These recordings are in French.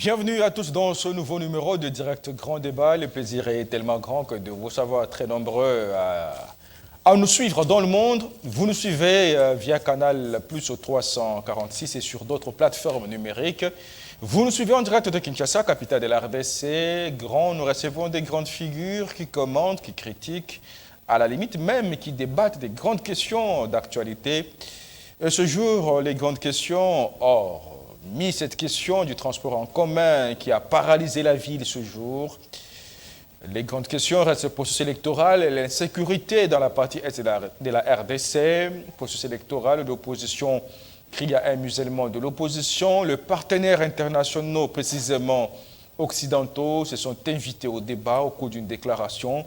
Bienvenue à tous dans ce nouveau numéro de Direct Grand Débat. Le plaisir est tellement grand que de vous savoir très nombreux à nous suivre dans le monde. Vous nous suivez via Canal Plus au 346 et sur d'autres plateformes numériques. Vous nous suivez en direct de Kinshasa, capitale de la RDC. Nous recevons des grandes figures qui commentent, qui critiquent, à la limite même qui débattent des grandes questions d'actualité. Ce jour, les grandes questions, mis cette question du transport en commun qui a paralysé la ville ce jour. Les grandes questions restent le processus électoral et l'insécurité dans la partie est de la RDC, processus électoral, l'opposition crie à un musellement de l'opposition. Les partenaires internationaux, précisément occidentaux, se sont invités au débat au cours d'une déclaration.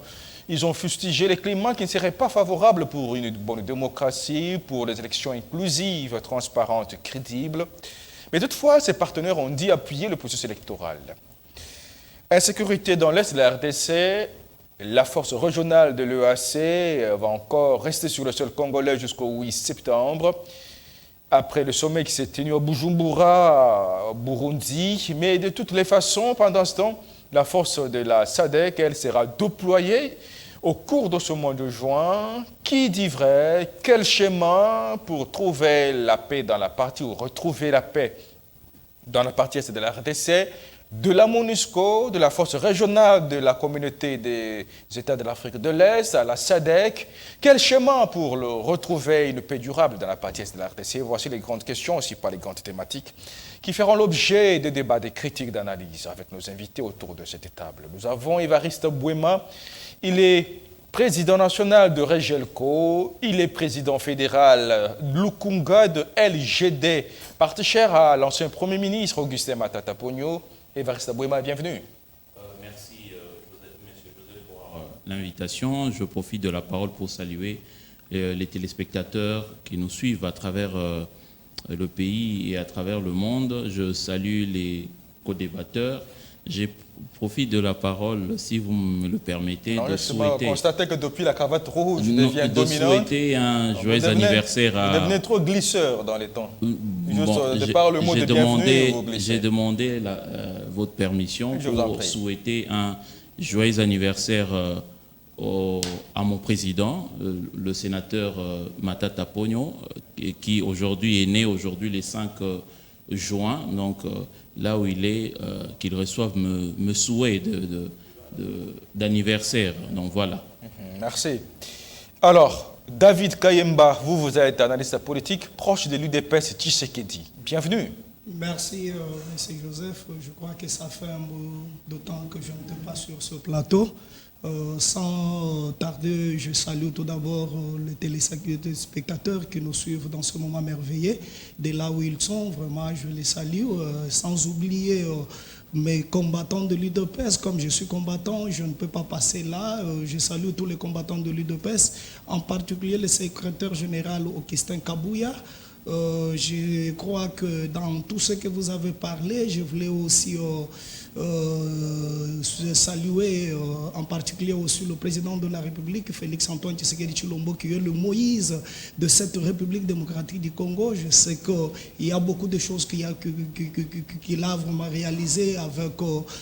Ils ont fustigé les climats qui ne seraient pas favorables pour une bonne démocratie, pour les élections inclusives, transparentes, crédibles. Mais toutefois, ces partenaires ont dit appuyer le processus électoral. Insécurité dans l'Est de la RDC, la force régionale de l'EAC va encore rester sur le sol congolais jusqu'au 8 septembre, après le sommet qui s'est tenu à Bujumbura, au Burundi. Mais de toutes les façons, pendant ce temps, la force de la SADC, elle sera déployée au cours de ce mois de juin. Qui dit vrai? Quel schéma pour trouver la paix dans la partie, ou retrouver la paix dans la partie est de la RDC, de la MONUSCO, de la force régionale de la communauté des États de l'Afrique de l'Est, à la SADC. Quel schéma pour retrouver une paix durable dans la partie est de la RDC? Voici les grandes questions, aussi pas les grandes thématiques, qui feront l'objet de débats, de critiques, d'analyses avec nos invités autour de cette table. Nous avons Évariste Bouema. Il est président national de Regelco, il est président fédéral Lukunga de LGD, parti cher à l'ancien Premier ministre Augustin Matata Ponyo. Évariste Bouema, bienvenue. Merci, Monsieur Joseph, pour l'invitation. Je profite de la parole pour saluer les téléspectateurs qui nous suivent à travers le pays et à travers le monde. Je salue les co-débatteurs. Je profite de la parole, si vous me le permettez, de souhaiter... Constater que depuis la cravate rouge devient dominante. De souhaiter un joyeux anniversaire à... Vous devenez trop glisseur dans les temps. Juste de par le mot de bienvenue, vous glissez. J'ai demandé votre permission pour souhaiter un joyeux anniversaire à mon président, le sénateur Matata Ponyo, qui aujourd'hui est né le 5 juin, donc là où il est, qu'il reçoive me souhaits d'anniversaire. Donc voilà. Merci. Alors, David Kayemba, vous êtes analyste politique proche de l'UDPS Tshisekedi. Bienvenue. Merci, M. Joseph. Je crois que ça fait un bout de temps que je n'étais pas sur ce plateau. Sans tarder, je salue tout d'abord les téléspectateurs qui nous suivent dans ce moment merveilleux. De là où ils sont, vraiment, je les salue. Sans oublier mes combattants de l'UDPS. Comme je suis combattant, je ne peux pas passer là. Je salue tous les combattants de l'UDPS, en particulier le secrétaire général Augustin Kabouya. Je crois que dans tout ce que vous avez parlé, je voulais aussi saluer en particulier aussi le président de la République, Félix Antoine Tshisekedi Tshilombo, qui est le Moïse de cette République démocratique du Congo. Je sais qu'il y a beaucoup de choses qu'il a vraiment réalisées avec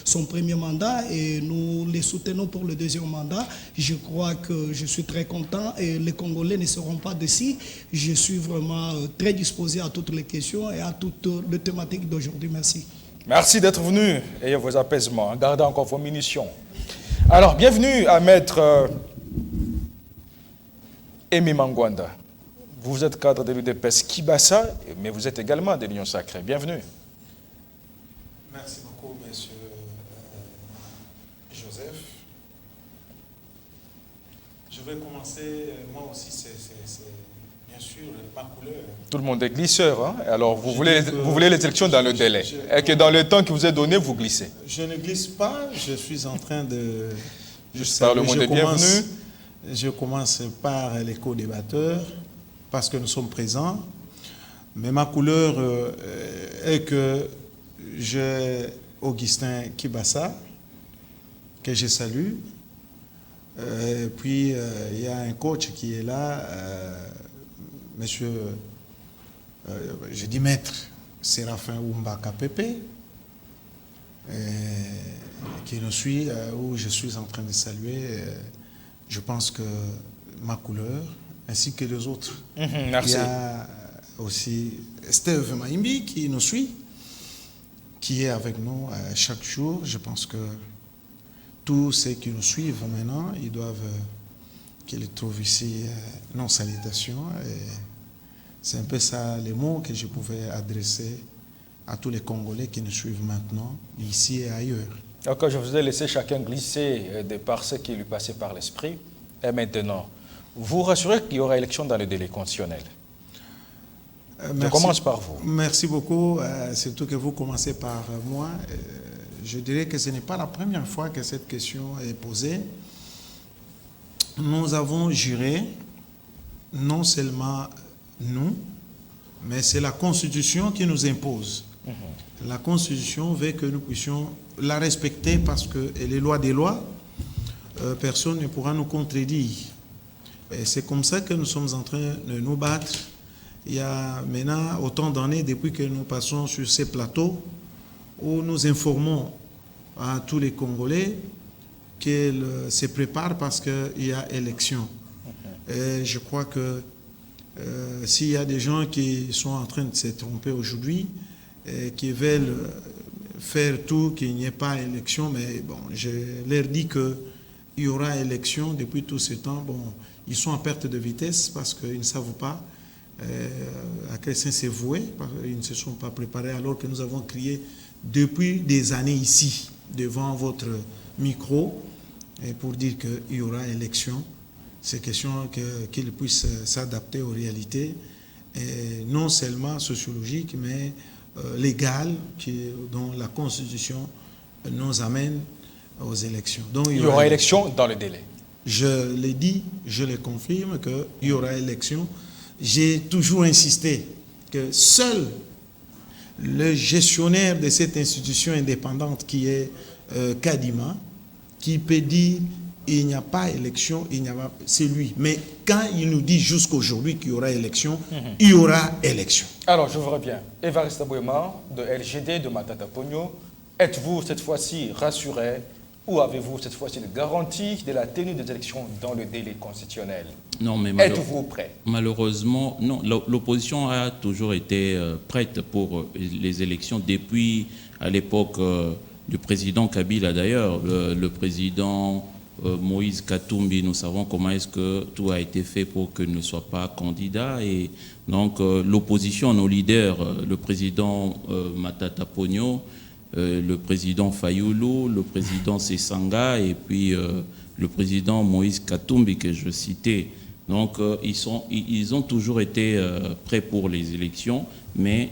son premier mandat et nous les soutenons pour le deuxième mandat. Je crois que je suis très content et les Congolais ne seront pas déçus. Je suis vraiment très disposé à toutes les questions et à toutes les thématiques d'aujourd'hui. Merci. Merci d'être venu. Ayez vos apaisements. Gardez encore vos munitions. Alors, bienvenue à Maître Aimé Mangwanda. Vous êtes cadre de l'UDPS Kibasa, mais vous êtes également de l'Union Sacrée. Bienvenue. Merci beaucoup, Monsieur Joseph. Je vais commencer, moi aussi, c'est bien sûr ma couleur. Tout le monde est glisseur, hein? Alors vous voulez les élections dans le délai. Et que dans le temps qui vous est donné, vous glissez. Je ne glisse pas, je suis en train de... Juste par le monde est bienvenu. Je commence par les co-débatteurs, parce que nous sommes présents. Mais ma couleur est que j'ai Augustin Kibasa, que je salue. Puis il y a un coach qui est là, monsieur, je dis maître Séraphin Oumbaka Pépé. qui nous suit, où je suis en train de saluer, je pense que ma couleur, ainsi que les autres. Merci. Il y a aussi Steve Maimbi qui nous suit, qui est avec nous chaque jour. Je pense que tous ceux qui nous suivent maintenant, ils doivent qu'ils trouvent ici nos salutations. C'est un peu ça les mots que je pouvais adresser à tous les Congolais qui nous suivent maintenant, ici et ailleurs. Donc, je vous ai laissé chacun glisser de par ce qui lui passait par l'esprit. Et maintenant, vous rassurez qu'il y aura élection dans le délai constitutionnel. Je commence par vous. Merci beaucoup, surtout que vous commencez par moi. Je dirais que ce n'est pas la première fois que cette question est posée. Nous avons juré, non seulement nous, mais c'est la Constitution qui nous impose. La Constitution veut que nous puissions la respecter parce qu'elle est loi des lois. Personne ne pourra nous contredire. Et c'est comme ça que nous sommes en train de nous battre. Il y a maintenant autant d'années depuis que nous passons sur ces plateaux où nous informons à tous les Congolais qu'ils se préparent parce qu'il y a élection. Et je crois que s'il y a des gens qui sont en train de se tromper aujourd'hui, qui veulent faire tout qu'il n'y ait pas élection, mais bon, je leur dis qu'il y aura élection depuis tout ce temps. Bon, ils sont en perte de vitesse parce qu'ils ne savent pas à quel sens c'est voué, parce qu'ils ne se sont pas préparés alors que nous avons crié depuis des années ici, devant votre micro, et pour dire qu'il y aura élection. C'est question qu'ils puissent s'adapter aux réalités, et non seulement sociologiques, mais légales, dont la Constitution nous amène aux élections. Donc, il y aura élection dans le délai. Je l'ai dit, je le confirme qu'il y aura élection. J'ai toujours insisté que seul le gestionnaire de cette institution indépendante qui est Kadima, qui peut dire il n'y a pas élection, c'est lui. Mais quand il nous dit jusqu'aujourd'hui qu'il y aura élection, il y aura élection. Alors, je vous reviens. Évariste Abouyema, de LGD, de Matata Pogno, êtes-vous cette fois-ci rassuré ou avez-vous cette fois-ci de garantie de la tenue des élections dans le délai constitutionnel? Non, mais êtes-vous prêt? Malheureusement, non. L'opposition a toujours été prête pour les élections depuis à l'époque du président Kabila d'ailleurs. Le président Moïse Katumbi, nous savons comment est-ce que tout a été fait pour qu'il ne soit pas candidat. Et donc l'opposition, nos leaders, le président Matata Pogno, le président Fayoulou, le président Sessanga et puis le président Moïse Katumbi que je citais. Donc ils ont toujours été prêts pour les élections, mais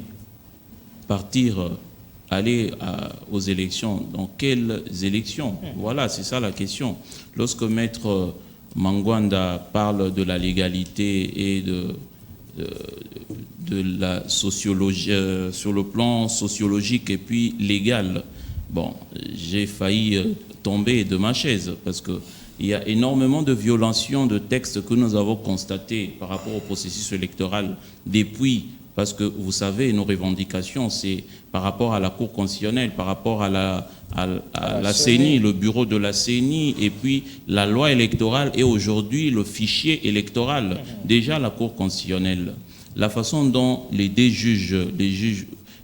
aller aux élections, dans quelles élections? Voilà, c'est ça la question. Lorsque Maître Mangwanda parle de la légalité et de la sociologie, sur le plan sociologique et puis légal, bon, j'ai failli tomber de ma chaise parce qu'il y a énormément de violations de textes que nous avons constatées par rapport au processus électoral depuis. Parce que vous savez, nos revendications, c'est par rapport à la Cour constitutionnelle, par rapport à la CENI, le bureau de la CENI, et puis la loi électorale et aujourd'hui le fichier électoral. Déjà la Cour constitutionnelle. La façon dont les juges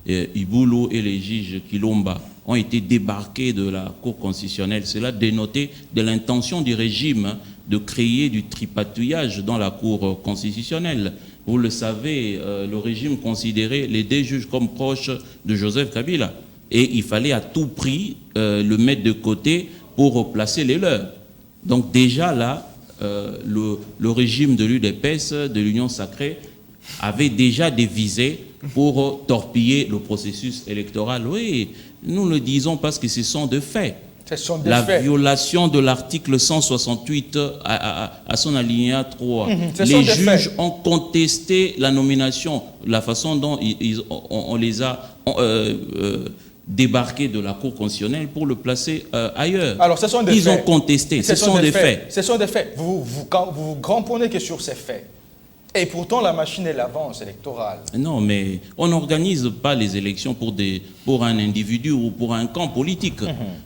Iboulou et les juges Kilomba ont été débarqués de la Cour constitutionnelle, cela dénotait de l'intention du régime de créer du tripatouillage dans la Cour constitutionnelle. Vous le savez, le régime considérait les deux juges comme proches de Joseph Kabila. Et il fallait à tout prix le mettre de côté pour replacer les leurs. Donc déjà là, le régime de l'UDPS, de l'Union sacrée, avait déjà des visées pour torpiller le processus électoral. Oui, nous le disons parce que ce sont des faits. La violation de l'article 168 à son alinéa 3. Les juges ont contesté la nomination, la façon dont on les a débarqués de la Cour constitutionnelle pour le placer ailleurs. Alors, ce sont des faits. Ils ont contesté, ce sont des faits. Ce sont des faits. Vous cramponnez que sur ces faits. Et pourtant, la machine, elle avance électorale. Non, mais on n'organise pas les élections pour un individu ou pour un camp politique.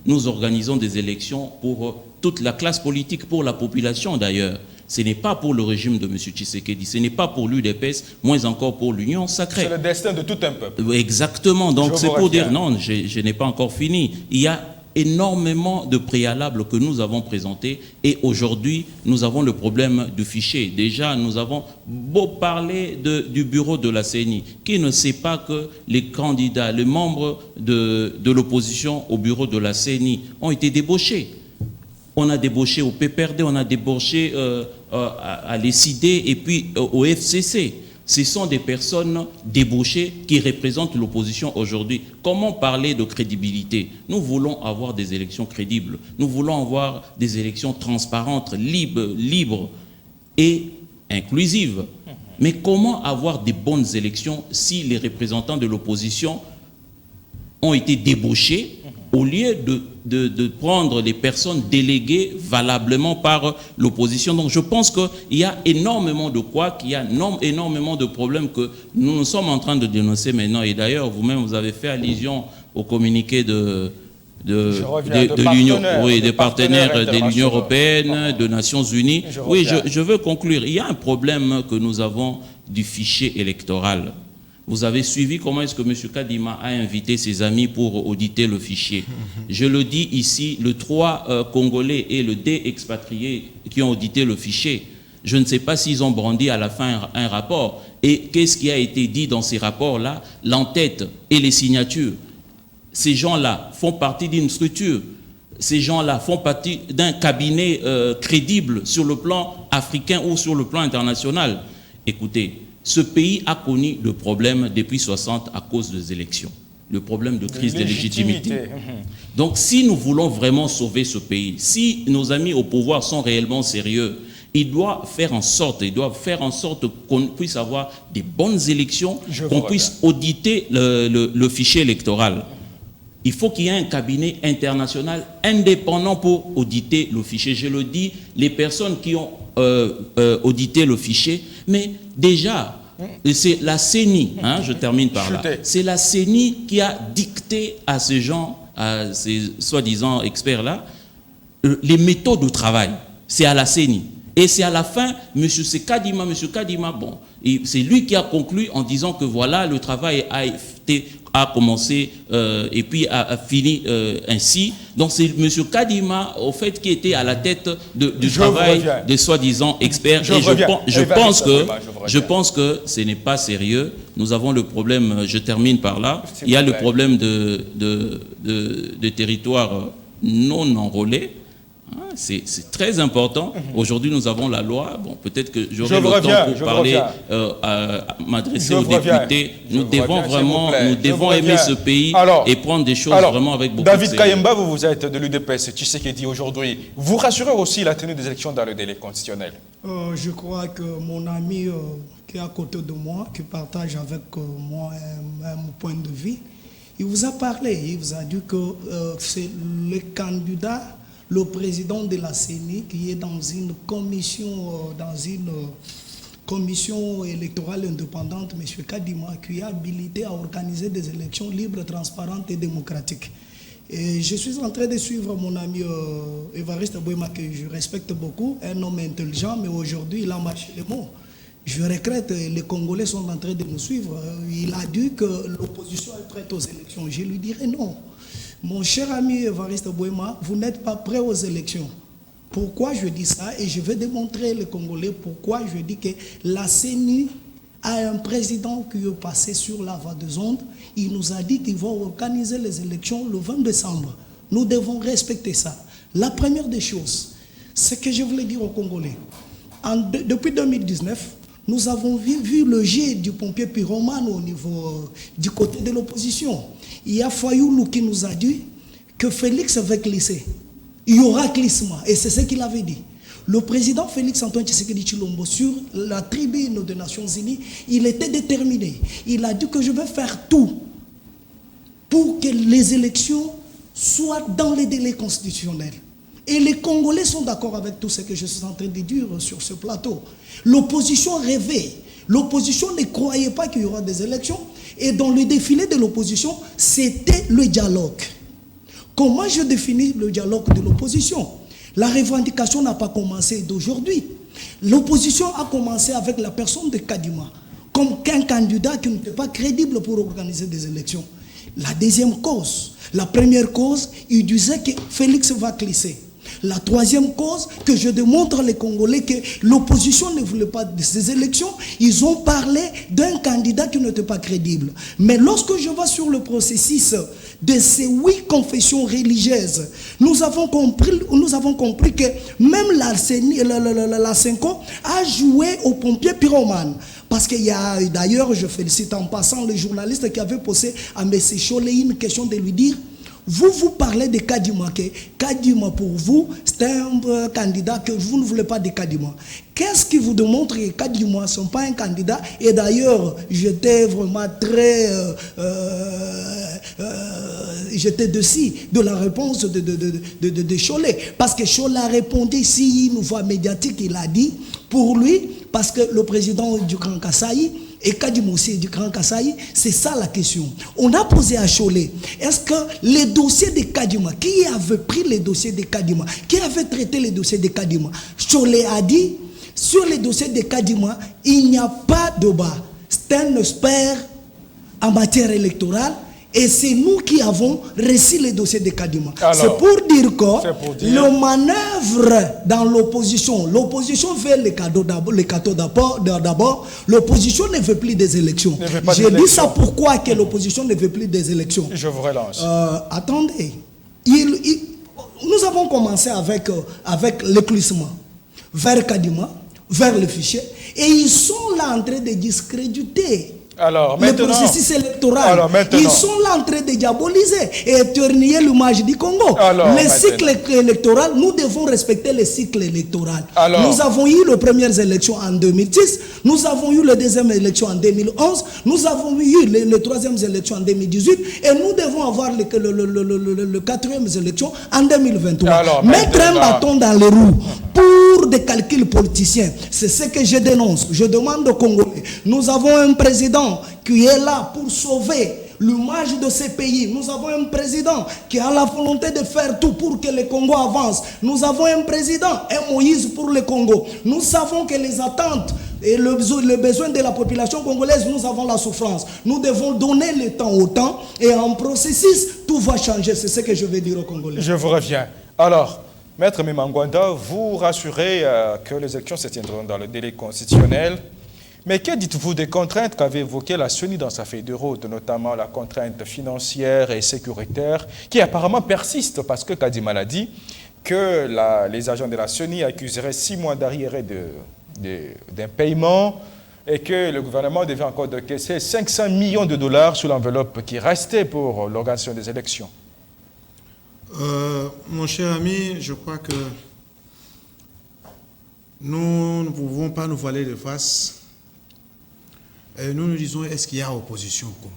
Nous organisons des élections pour toute la classe politique, pour la population d'ailleurs. Ce n'est pas pour le régime de M. Tshisekedi, ce n'est pas pour l'UDPS, moins encore pour l'Union sacrée. C'est le destin de tout un peuple. Exactement, donc c'est pour dire, non, je n'ai pas encore fini. Il y a énormément de préalables que nous avons présentés et aujourd'hui, nous avons le problème du fichier. Déjà, nous avons beau parler du bureau de la CENI, qui ne sait pas que les candidats, les membres de l'opposition au bureau de la CENI ont été débauchés. On a débauché au PPRD, on a débauché à l'ECID et puis au FCC. Ce sont des personnes débauchées qui représentent l'opposition aujourd'hui. Comment parler de crédibilité? Nous voulons avoir des élections crédibles. Nous voulons avoir des élections transparentes, libres et inclusives. Mais comment avoir des bonnes élections si les représentants de l'opposition ont été débauchés au lieu de prendre les personnes déléguées valablement par l'opposition? Donc je pense qu'il y a énormément de qu'il y a énormément de problèmes que nous sommes en train de dénoncer maintenant. Et d'ailleurs, vous-même, vous avez fait allusion au communiqué de l'Union, oui, des partenaires de l'Union européenne, des Nations Unies. Oui, je veux conclure. Il y a un problème que nous avons du fichier électoral. Vous avez suivi comment est-ce que M. Kadima a invité ses amis pour auditer le fichier. Je le dis ici, le 3 Congolais et le D expatriés qui ont audité le fichier. Je ne sais pas s'ils ont brandi à la fin un rapport. Et qu'est-ce qui a été dit dans ces rapports-là? L'entête et les signatures. Ces gens-là font partie d'une structure. Ces gens-là font partie d'un cabinet crédible sur le plan africain ou sur le plan international. Écoutez, ce pays a connu le problème depuis 60 à cause des élections. Le problème de crise de légitimité. Donc si nous voulons vraiment sauver ce pays, si nos amis au pouvoir sont réellement sérieux, ils doivent faire en sorte qu'on puisse avoir des bonnes élections, qu'on puisse auditer le fichier électoral. Il faut qu'il y ait un cabinet international indépendant pour auditer le fichier. Je le dis, les personnes qui ont audité le fichier, mais déjà, c'est la CENI, je termine par là, c'est la CENI qui a dicté à ces gens, à ces soi-disant experts-là, les méthodes de travail. C'est à la CENI. Et c'est à la fin, M. Kadima, bon, c'est lui qui a conclu en disant que voilà, le travail a commencé et puis a fini ainsi. Donc c'est M. Kadima, au fait, qui était à la tête du travail des soi-disant experts. Je pense que ce n'est pas sérieux. Nous avons le problème, je termine par là, il y a le problème de territoires non enrôlés. C'est très important. Aujourd'hui, nous avons la loi. Bon, peut-être que j'aurai le temps pour parler, m'adresser aux députés. Nous devons aimer ce pays et prendre des choses vraiment avec beaucoup de sérieux. David Kayemba, vous êtes de l'UDPS, Tshisekedi aujourd'hui. Vous rassurez aussi la tenue des élections dans le délai constitutionnel? Je crois que mon ami qui est à côté de moi, qui partage avec moi un même point de vue, il vous a parlé, il vous a dit que c'est le candidat, le président de la CENI, qui est dans une commission électorale indépendante, M. Kadima, qui est habilité à organiser des élections libres, transparentes et démocratiques. Et je suis en train de suivre mon ami Évariste Boima, que je respecte beaucoup, un homme intelligent, mais aujourd'hui, il a marché les mots. Je regrette, les Congolais sont en train de nous suivre. Il a dit que l'opposition est prête aux élections. Je lui dirais non. Mon cher ami Évariste Boima, vous n'êtes pas prêt aux élections. Pourquoi je dis ça? Et je vais démontrer les Congolais pourquoi je dis que la CENI a un président qui est passé sur la voie des ondes. Il nous a dit qu'il va organiser les élections le 20 décembre. Nous devons respecter ça. La première des choses, c'est que je voulais dire aux Congolais, depuis 2019, nous avons vu le jet du pompier pyromane au niveau du côté de l'opposition. Il y a Fayoulou qui nous a dit que Félix va glisser. Il y aura glissement. Et c'est ce qu'il avait dit. Le président Félix Antoine Tshisekedi Tshilombo, sur la tribune des Nations Unies, il était déterminé. Il a dit que je vais faire tout pour que les élections soient dans les délais constitutionnels. Et les Congolais sont d'accord avec tout ce que je suis en train de dire sur ce plateau. L'opposition rêvait. L'opposition ne croyait pas qu'il y aura des élections. Et dans le défilé de l'opposition, c'était le dialogue. Comment je définis le dialogue de l'opposition? La revendication n'a pas commencé d'aujourd'hui. L'opposition a commencé avec la personne de Kadima, comme qu'un candidat qui n'était pas crédible pour organiser des élections. La deuxième cause, la première cause, il disait que Félix va glisser. La troisième cause, que je démontre aux Congolais que l'opposition ne voulait pas de ces élections, ils ont parlé d'un candidat qui n'était pas crédible. Mais lorsque je vais sur le processus de ces 8 confessions religieuses, nous avons compris que même la Senko a joué aux pompiers pyromanes. Parce qu'il y a, d'ailleurs, je félicite en passant le journaliste qui avait posé à M. Cholet une question de lui dire: vous parlez de Kadima, que Kadima pour vous, c'est un candidat que vous ne voulez pas de Kadima. Qu'est-ce qui vous démontre que Kadima ne sont pas un candidat? Et d'ailleurs, j'étais vraiment très... j'étais dessus de la réponse de Cholet. Parce que Cholet a répondu, si une voix médiatique, il a dit, pour lui, parce que le président du Grand Kasaï, et Kadima aussi du Grand Kasaï, c'est ça la question. On a posé à Cholet, est-ce que les dossiers de Kadima, qui avait pris les dossiers de Kadima, qui avait traité les dossiers de Kadima? Cholet a dit, sur les dossiers de Kadima, il n'y a pas de bas. C'est un expert en matière électorale. Et c'est nous qui avons reçu les dossiers de Kadima. C'est pour dire que le manœuvre dans l'opposition veut les cadeaux d'abord. L'opposition ne veut plus des élections. J'ai dit ça pourquoi que l'opposition ne veut plus des élections. Je vous relance. Attendez. Nous avons commencé avec l'éclissement vers Kadima, vers le fichier. Et ils sont là en train de discréditer le processus électoral. Ils sont là en train de diaboliser et éternier l'image du Congo. Le cycle électoral, nous devons respecter le cycle électoral. Nous avons eu les premières élections en 2010, nous avons eu les deuxièmes élections en 2011, nous avons eu les troisièmes élections en 2018 et nous devons avoir le quatrième élection en 2023. Mettre un bâton dans les roues pour des calculs politiciens, c'est ce que je dénonce. Je demande aux Congolais, nous avons un président qui est là pour sauver l'image de ces pays. Nous avons un président qui a la volonté de faire tout pour que le Congo avance. Nous avons un président, un Moïse pour le Congo. Nous savons que les attentes et le besoin de la population congolaise, nous avons la souffrance. Nous devons donner le temps au temps et en processus, tout va changer. C'est ce que je veux dire aux Congolais. Je vous reviens. Alors, Maître Mimangwanda, vous rassurez que les élections se tiendront dans le délai constitutionnel. Mais que dites-vous des contraintes qu'avait évoquées la CENI dans sa feuille de route, notamment la contrainte financière et sécuritaire, qui apparemment persiste parce que Kadima l'a dit, que les agents de la CENI accuseraient 6 mois d'arriéré d'un paiement et que le gouvernement devait encore décaisser 500 millions de dollars sur l'enveloppe qui restait pour l'organisation des élections. Mon cher ami, je crois que nous ne pouvons pas nous voiler de face. Et nous nous disons, est-ce qu'il y a opposition au Congo?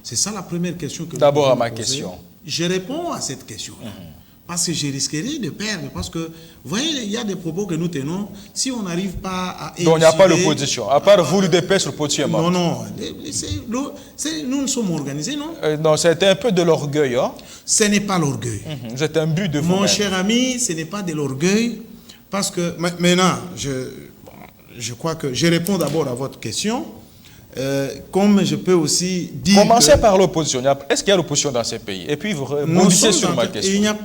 C'est ça la première question que d'abord à ma question. Je réponds à cette question. Parce que je risquerais de perdre. Parce que, vous voyez, il y a des propos que nous tenons. Si on n'arrive pas à... Donc il n'y a pas d'opposition. À part vous, l'UDP, sur l'opposition. Non, non. Nous nous sommes organisés, non? Non, c'était un peu de l'orgueil. Hein? Ce n'est pas l'orgueil. C'est un but de vous. Mon cher ami, ce n'est pas de l'orgueil. Parce que, maintenant, je crois que je réponds d'abord à votre question. Comme je peux aussi dire... Commencez par l'opposition. Est-ce qu'il y a l'opposition dans ces pays? Et puis vous rebondissez sur ma question.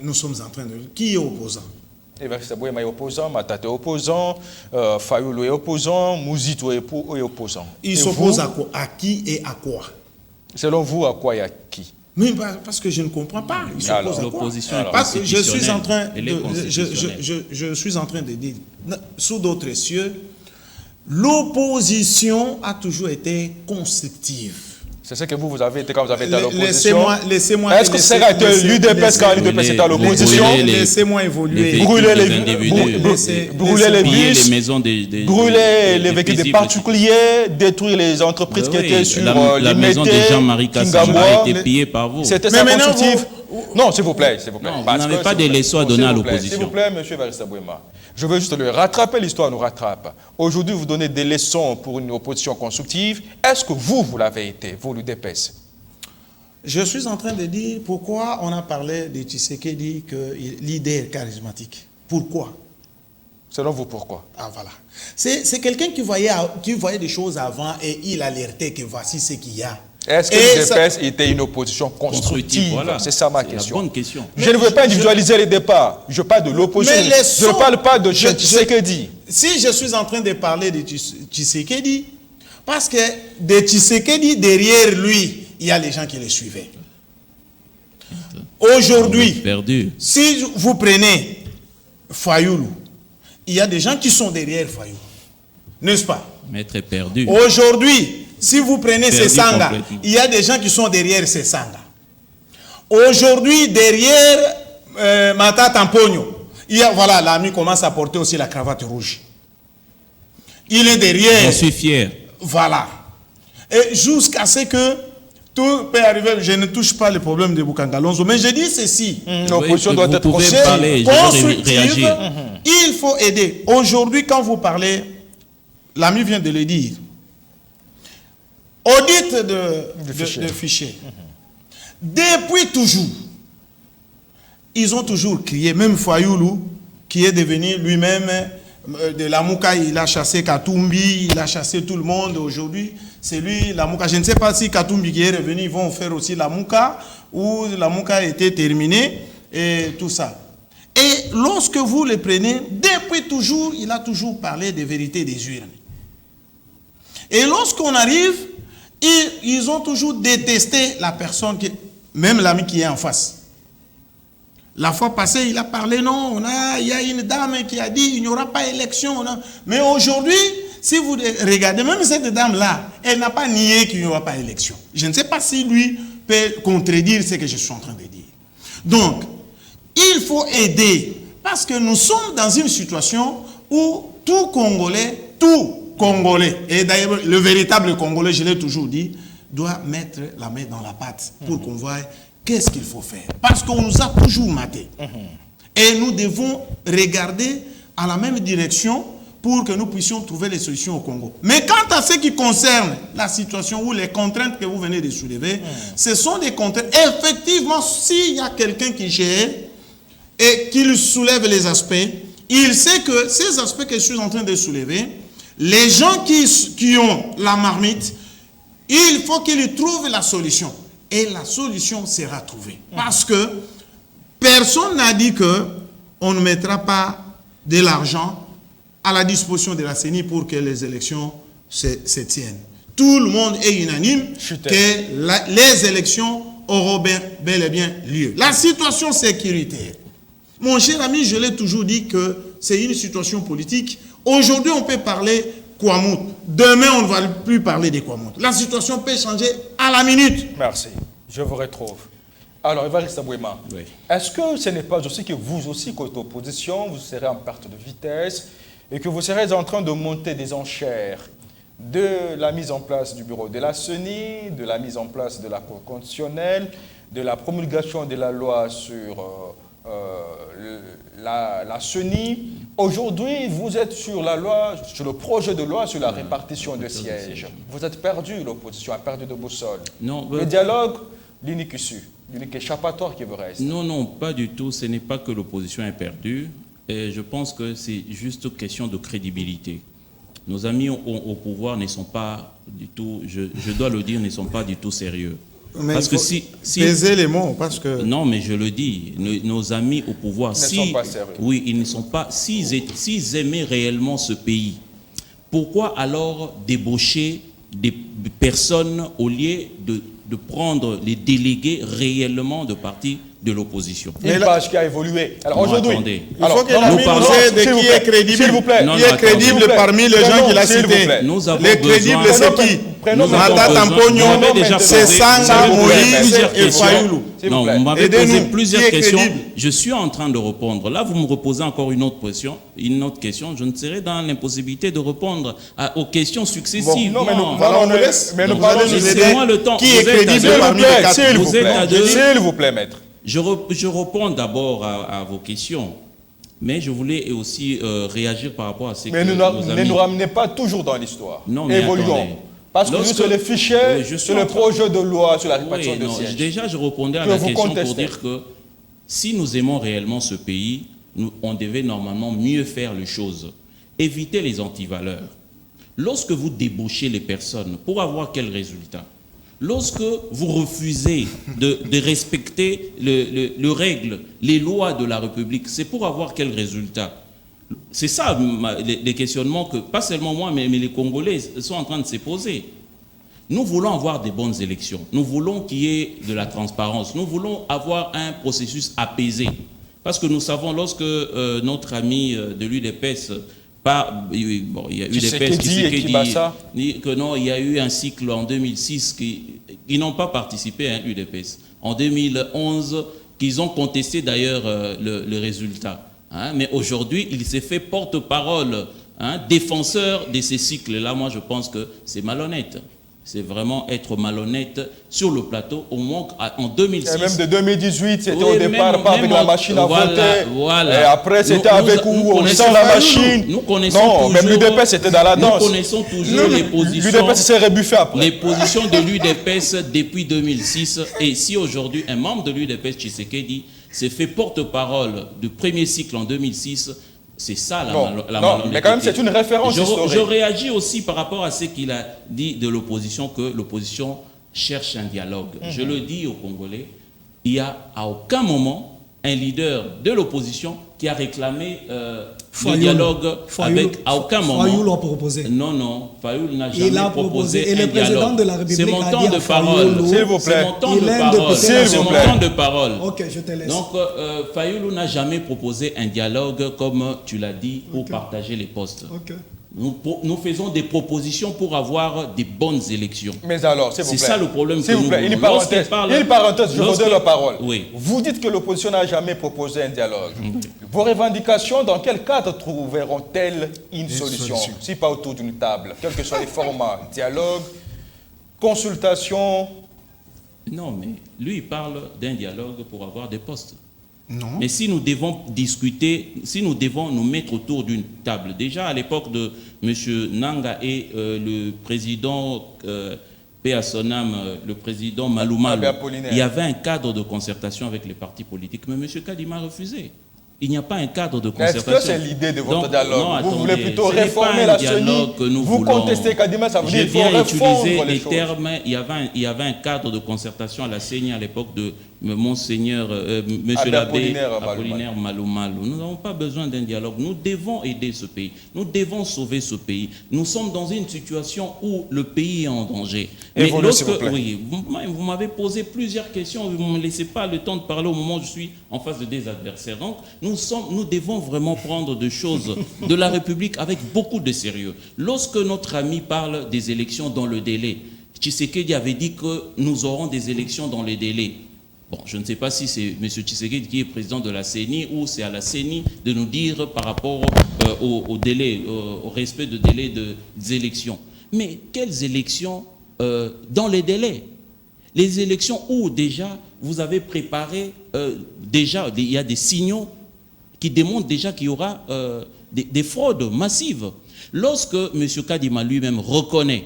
Nous sommes en train de... Qui est opposant? Sabouema est opposant, Matata est opposant, Fayoulou est opposant, Mouzito est opposant. Il s'oppose à qui et à quoi? Selon vous, à quoi et à qui? Mais parce que je ne comprends pas. Il s'oppose à quoi? Parce que je suis en train de dire, sous d'autres cieux, l'opposition a toujours été constructive. C'est ce que vous avez été quand vous avez été à l'opposition. Laissez-moi. Est-ce que c'est l'UDPS quand l'UDPS était à l'opposition? Laissez-moi évoluer. Brûler les bus, les maisons brûler les véhicules des particuliers, détruire les entreprises qui étaient sur la maison de Jean-Marie Kassamba a été pillée par vous. C'était ça constructif. Non, s'il vous plaît, s'il vous plaît. Non, vous Parce n'avez que, pas s'il des vous plaît, leçons à non, donner s'il à vous plaît, l'opposition. S'il vous plaît, monsieur Evariste Abouma. Je veux juste le rattraper, l'histoire nous rattrape. Aujourd'hui, vous donnez des leçons pour une opposition constructive. Est-ce que vous l'avez été, vous, l'UDPS? Je suis en train de dire pourquoi on a parlé de Tshisekedi que l'idée est charismatique. Pourquoi? Selon vous, pourquoi? Ah voilà. C'est quelqu'un qui voyait des choses avant et il alertait que voici ce qu'il y a. Est-ce que l'UDPS était une opposition constructive? Voilà. C'est ça ma C'est question. la bonne question. Je ne veux pas individualiser les débats. Je parle de l'opposition. Je ne parle pas de Tshisekedi. Si je suis en train de parler de Tshisekedi, parce que de Tshisekedi, derrière lui, il y a les gens qui le suivaient. Aujourd'hui, si vous prenez Fayoulou, il y a des gens qui sont derrière Fayoulou. N'est-ce pas? Maître est perdu. Aujourd'hui, si vous prenez Sesanga, il y a des gens qui sont derrière Sesanga. Aujourd'hui, derrière Mata Tampogno, voilà, l'ami commence à porter aussi la cravate rouge. Il est derrière. Je suis fier. Voilà. Et jusqu'à ce que tout peut arriver, je ne touche pas le problème de Boukangalonzo, mais je dis ceci. L'opposition doit être constructive. Il faut aider. Aujourd'hui, quand vous parlez, l'ami vient de le dire, audit de fichiers. Depuis toujours, ils ont toujours crié, même Fayoulou, qui est devenu lui-même de la Mouka, il a chassé Katumbi, il a chassé tout le monde. Aujourd'hui, c'est lui, la Mouka. Je ne sais pas si Katumbi qui est revenu, ils vont faire aussi la Mouka, ou la Mouka a été terminée, et tout ça. Et lorsque vous le prenez, depuis toujours, il a toujours parlé des vérités des urnes. Et lorsqu'on arrive, ils ont toujours détesté la personne, même l'ami qui est en face. La fois passée, il a parlé, non, il y a une dame qui a dit, il n'y aura pas élection. Mais aujourd'hui, si vous regardez, même cette dame-là, elle n'a pas nié qu'il n'y aura pas élection. Je ne sais pas si lui peut contredire ce que je suis en train de dire. Donc, il faut aider, parce que nous sommes dans une situation où tout Congolais, et d'ailleurs le véritable Congolais, je l'ai toujours dit, doit mettre la main dans la pâte pour qu'on voie qu'est-ce qu'il faut faire. Parce qu'on nous a toujours matés. Et nous devons regarder à la même direction pour que nous puissions trouver les solutions au Congo. Mais quant à ce qui concerne la situation ou les contraintes que vous venez de soulever, ce sont des contraintes. Effectivement, s'il y a quelqu'un qui gère et qui lui soulève les aspects, il sait que ces aspects que je suis en train de soulever, les gens qui ont la marmite, il faut qu'ils trouvent la solution. Et la solution sera trouvée. Parce que personne n'a dit qu'on ne mettra pas de l'argent à la disposition de la CENI pour que les élections se tiennent. Tout le monde est unanime que les élections auront bel et bien lieu. La situation sécuritaire. Mon cher ami, je l'ai toujours dit que c'est une situation politique. Aujourd'hui, on peut parler Kouamout. Demain, on ne va plus parler de Kouamout. La situation peut changer à la minute. Merci. Je vous retrouve. Alors, Evariste Abouma, est-ce que ce n'est pas aussi que vous aussi, côté opposition, vous serez en perte de vitesse et que vous serez en train de monter des enchères de la mise en place du bureau de la CENI, de la mise en place de la Cour constitutionnelle, de la promulgation de la loi sur la CENI. Aujourd'hui, vous êtes sur la loi, sur le projet de loi sur la répartition de sièges. Vous êtes perdu, l'opposition a perdu de boussole. Non, le dialogue, l'unique issue, l'unique échappatoire qui vous reste. Non, non, pas du tout. Ce n'est pas que l'opposition est perdue. Et je pense que c'est juste question de crédibilité. Nos amis au pouvoir ne sont pas du tout, je dois le dire, ne sont pas du tout sérieux. Mais parce que si peser les mots, parce que... Non, mais je le dis, nos amis au pouvoir, ne sont pas sérieux. Oui, ils ne sont pas... S'ils aimaient réellement ce pays, pourquoi alors débaucher des personnes au lieu de prendre les délégués réellement de partis de l'opposition? Une page qui a évolué. Alors aujourd'hui, il faut que l'ami nous aide de qui est crédible. S'il vous plaît. Qui est crédible parmi les gens qu'il a cités. Les crédibles, c'est qui? Mata Tampogno, Sesanga, Moïse et Fayoulou. Non, vous m'avez posé plusieurs questions. Je suis en train de répondre. Là, vous me reposez encore une autre question. Je ne serai dans l'impossibilité de répondre aux questions successives. Non, mais on nous laisse. Mais nous parlons de moi le temps. Qui est crédible parmi les quatre? S'il vous plaît, maître. Je réponds d'abord à vos questions, mais je voulais aussi réagir par rapport à ce que ne nous ramenez pas toujours dans l'histoire. Non, mais évoluons. attendez. Parce que sur les fichiers, sur le projet de loi sur la répartition de sièges. Déjà, je répondais à la question pour dire que si nous aimons réellement ce pays, on devait normalement mieux faire les choses. Éviter les antivaleurs. Lorsque vous débauchez les personnes, pour avoir quel résultat? Lorsque vous refusez de respecter les règles, les lois de la République, c'est pour avoir quel résultat? C'est ça les questionnements que, pas seulement moi, mais les Congolais sont en train de se poser. Nous voulons avoir des bonnes élections. Nous voulons qu'il y ait de la transparence. Nous voulons avoir un processus apaisé. Parce que nous savons, lorsque notre ami de l'UDPS... Bon, il y a eu des UDPS qui dit que non, il y a eu un cycle en 2006 qui n'ont pas participé à l'UDPS. En 2011, qu'ils ont contesté d'ailleurs le résultat. Hein, mais aujourd'hui, il s'est fait porte-parole, défenseur de ces cycles-là. Moi, je pense que c'est malhonnête. C'est vraiment être malhonnête sur le plateau, au moins en 2006. Et même de 2018, c'était au départ pas avec la machine à voter. Voilà. Et après, c'était avec ou sans la machine. Nous connaissons non, même l'UDPS, c'était dans la danse. Nous connaissons toujours les positions. L'UDPS s'est rebuffé après. Les positions de l'UDPS depuis 2006. Et si aujourd'hui, un membre de l'UDPS, Tshisekedi, s'est fait porte-parole du premier cycle en 2006, c'est ça la malhonnêteté. Mais quand même, c'est une référence historique. Je réagis aussi par rapport à ce qu'il a dit de l'opposition, que l'opposition cherche un dialogue. Je le dis aux Congolais, il n'y a à aucun moment un leader de l'opposition qui a réclamé le dialogue avec, à aucun moment. Fayoul a proposé. Non, Fayoul n'a jamais proposé et un le président dialogue. de la République C'est mon a temps dit de à parole. S'il vous plaît. C'est mon temps de parole. C'est mon temps de parole. Ok, je te laisse. Donc, Fayoul n'a jamais proposé un dialogue, comme tu l'as dit, pour partager les postes. Ok. Nous faisons des propositions pour avoir des bonnes élections. Mais alors, s'il vous plaît. C'est ça le problème que nous avons. Une parenthèse, je vous donne la parole. Oui. Vous dites que l'opposition n'a jamais proposé un dialogue. Vos revendications, dans quel cadre trouveront-elles une solution? Si pas autour d'une table, quels que soient les formats, dialogue, consultation. Non, mais lui, il parle d'un dialogue pour avoir des postes. Non. Mais si nous devons discuter, si nous devons nous mettre autour d'une table, déjà à l'époque de M. Nanga et le président, paix à son âme, le président Malou Malou, il y avait un cadre de concertation avec les partis politiques, mais M. Kadima a refusé. Il n'y a pas un cadre de concertation. Est-ce que c'est l'idée de votre dialogue? Non, vous voulez plutôt ce réformer la CENI? Vous contestez Kadima, ça veut dire qu'il faut refondre les termes. Il y avait un cadre de concertation à la CENI à l'époque de Monseigneur, Monsieur l'abbé Apollinaire Malou Malou. Nous n'avons pas besoin d'un dialogue. Nous devons aider ce pays. Nous devons sauver ce pays. Nous sommes dans une situation où le pays est en danger. Mais lorsque, oui, vous m'avez posé plusieurs questions. Vous ne me laissez pas le temps de parler au moment où je suis en face de des adversaires. Donc, nous devons vraiment prendre des choses de la République avec beaucoup de sérieux. Lorsque notre ami parle des élections dans le délai, Tshisekedi avait dit que nous aurons des élections dans le délai. Bon, je ne sais pas si c'est M. Tshisekedi qui est président de la CENI ou c'est à la CENI de nous dire par rapport au délai, au respect de délai des élections. Mais quelles élections dans les délais? Les élections où déjà vous avez préparé, déjà il y a des signaux qui démontrent déjà qu'il y aura des fraudes massives. Lorsque M. Kadima lui-même reconnaît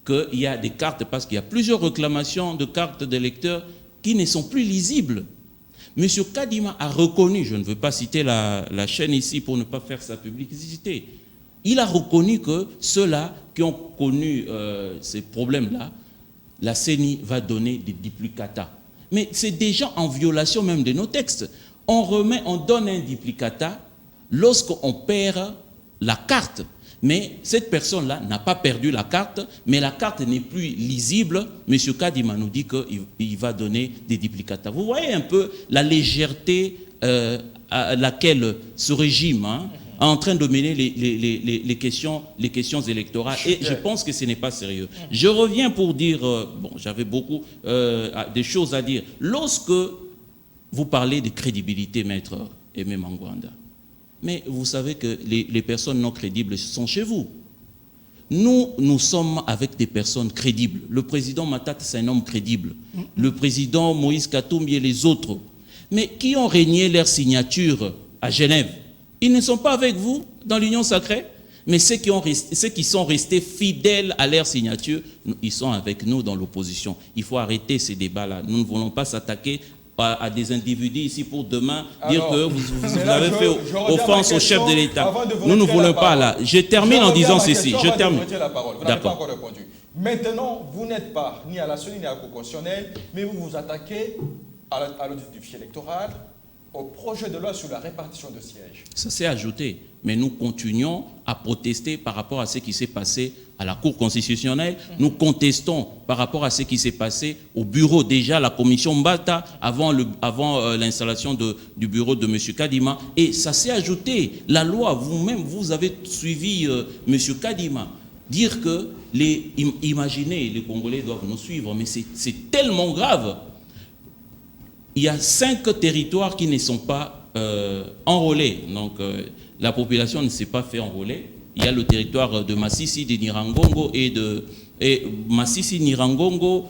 qu'il y a des cartes, parce qu'il y a plusieurs réclamations de cartes d'électeurs qui ne sont plus lisibles. M. Kadima a reconnu, je ne veux pas citer la chaîne ici pour ne pas faire sa publicité, il a reconnu que ceux-là qui ont connu ces problèmes-là, la CENI va donner des duplicata. Mais c'est déjà en violation même de nos textes. On donne un duplicata lorsqu'on perd la carte. Mais cette personne-là n'a pas perdu la carte, mais la carte n'est plus lisible. M. Kadima nous dit qu'il va donner des duplicata. Vous voyez un peu la légèreté à laquelle ce régime est en train de mener les questions électorales. Et je pense que ce n'est pas sérieux. Je reviens pour dire, bon, j'avais beaucoup de choses à dire. Lorsque vous parlez de crédibilité, maître Aimé Mangwanda, mais vous savez que les personnes non crédibles sont chez vous. Nous sommes avec des personnes crédibles. Le président Matata, c'est un homme crédible. Le président Moïse Katumbi et les autres. mais qui ont régné leur signature à Genève. Ils ne sont pas avec vous dans l'Union sacrée, mais ceux qui sont restés fidèles à leur signature, ils sont avec nous dans l'opposition. Il faut arrêter ces débats-là. Nous ne voulons pas s'attaquer à des individus ici pour demain dire que vous avez fait offense au chef de l'État. Nous ne voulons pas là. Je termine en disant ceci. Je termine. D'accord. Maintenant, vous n'êtes pas ni à la CENI ni à la Cour constitutionnelle, mais vous vous attaquez à l'audit du fichier électoral, au projet de loi sur la répartition de sièges. Ça s'est ajouté, mais nous continuons à protester par rapport à ce qui s'est passé à la Cour constitutionnelle. Nous contestons par rapport à ce qui s'est passé au bureau, déjà la commission Mbata, avant l'installation du bureau de M. Kadima. Et ça s'est ajouté. La loi, vous-même, vous avez suivi M. Kadima. Dire que, imaginez, les Congolais doivent nous suivre, mais c'est tellement grave. Il y a 5 territoires qui ne sont pas enrôlés. Donc, la population ne s'est pas fait enrôler. Il y a le territoire de Massissi, de Nirangongo et Massissi, Nirangongo,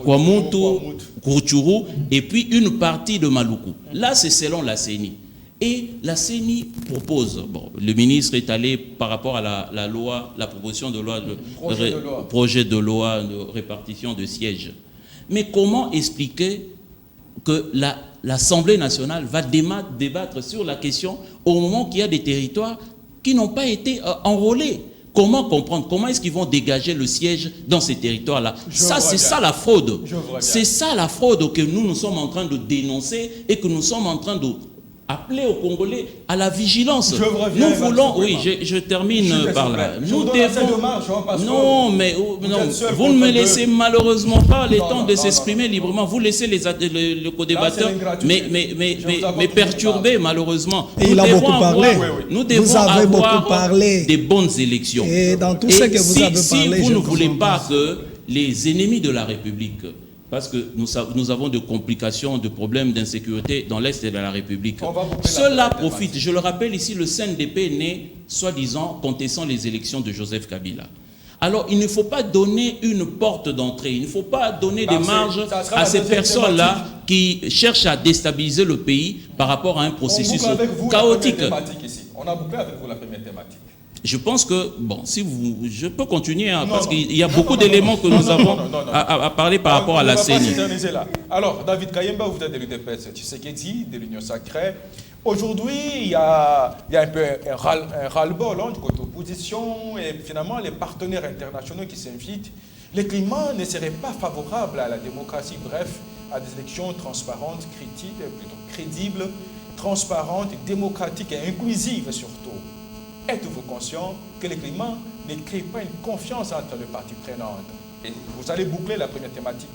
Kwamuntu, Kouchourou, et puis une partie de Maluku. Là, c'est selon la CENI. Et la CENI propose, bon, le ministre est allé par rapport à la loi, la proposition de loi, projet de loi de répartition de sièges. Mais comment expliquer que l'Assemblée nationale va débattre sur la question au moment qu'il y a des territoires qui n'ont pas été enrôlés? Comment comprendre? Comment est-ce qu'ils vont dégager le siège dans ces territoires-là? Ça, c'est ça la fraude. C'est ça la fraude que nous sommes en train de dénoncer et que nous sommes en train de appeler aux Congolais à la vigilance. Nous voulons, oui, je termine par là. Nous devons, non, mais non, vous ne me laissez malheureusement pas le temps de s'exprimer librement. Vous laissez le co-débatteur, mais perturber malheureusement. Et il a beaucoup parlé. Nous devons avoir des bonnes élections. Et dans tout ce que vous avez parlé, si vous ne voulez pas que les ennemis de la République, parce que nous avons de complications, de problèmes d'insécurité dans l'Est de la République. Cela profite. Je le rappelle ici, le CNDP est né, soi-disant, contestant les élections de Joseph Kabila. Alors, il ne faut pas donner une porte d'entrée, il ne faut pas donner des marges à ces personnes-là qui cherchent à déstabiliser le pays par rapport à un processus chaotique. On a bouclé avec vous la première thématique. Je pense que, bon, je peux continuer, hein, parce qu'il y a beaucoup d'éléments que nous avons à parler par rapport à la CENI. Alors, David Kayemba, vous êtes de l'UDPS Tshisekedi, de l'Union sacrée. Aujourd'hui, il y a un peu un ras-le-bol du côté opposition et finalement les partenaires internationaux qui s'invitent. Le climat ne serait pas favorable à la démocratie, bref, à des élections transparentes, crédibles, transparentes, démocratiques et inclusives surtout. Êtes-vous conscient que le climat ne crée pas une confiance entre les parties prenantes? Et vous allez boucler la première thématique.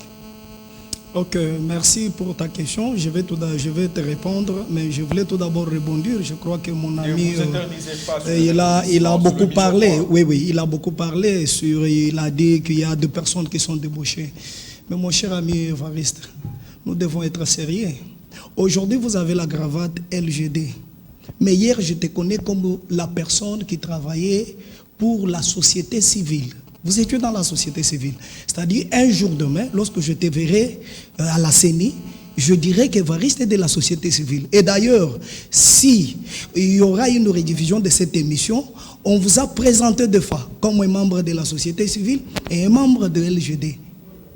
Ok, merci pour ta question. Je vais te répondre, mais je voulais tout d'abord rebondir. Je crois que mon ami, il a beaucoup parlé. Oui, il a beaucoup parlé il a dit qu'il y a 2 personnes qui sont débauchées. Mais mon cher ami Évariste, nous devons être sérieux. Aujourd'hui, vous avez la cravate LGD. Mais hier, je te connais comme la personne qui travaillait pour la société civile. Vous étiez dans la société civile. C'est-à-dire, un jour demain, lorsque je te verrai à la CENI, je dirais qu'Évariste est de la société civile. Et d'ailleurs, si il y aura une rediffusion de cette émission, on vous a présenté 2 fois comme un membre de la société civile et un membre de LGD.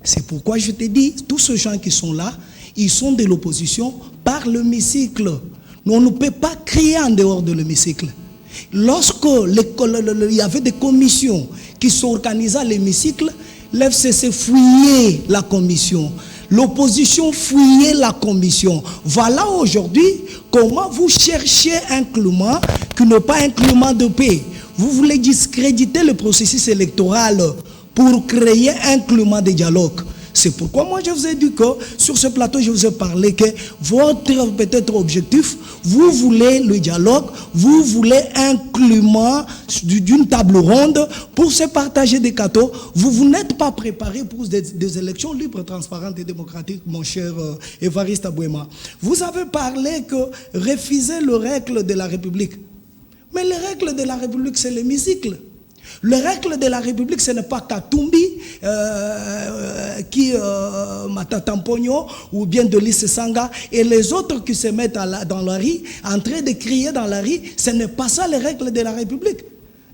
C'est pourquoi je te dis, tous ces gens qui sont là, ils sont de l'opposition par l'hémicycle. On ne peut pas crier en dehors de l'hémicycle. Lorsque il y avait des commissions qui s'organisaient à l'hémicycle, l'FCC fouillait la commission. L'opposition fouillait la commission. Voilà aujourd'hui comment vous cherchez un climat qui n'est pas un climat de paix. Vous voulez discréditer le processus électoral pour créer un climat de dialogue. C'est pourquoi moi je vous ai dit que sur ce plateau je vous ai parlé que votre peut-être objectif, vous voulez le dialogue, vous voulez un climat d'une table ronde pour se partager des cadeaux. Vous n'êtes pas préparé pour des élections libres, transparentes et démocratiques, mon cher Évariste Abouema. Vous avez parlé que refuser les règles de la République. Mais les règles de la République, c'est l'hémicycle. Les règles de la République, ce n'est pas Katumbi, Matata Mpogno ou bien Delis Sanga et les autres qui se mettent dans la rue, en train de crier dans la rue. Ce n'est pas ça les règles de la République.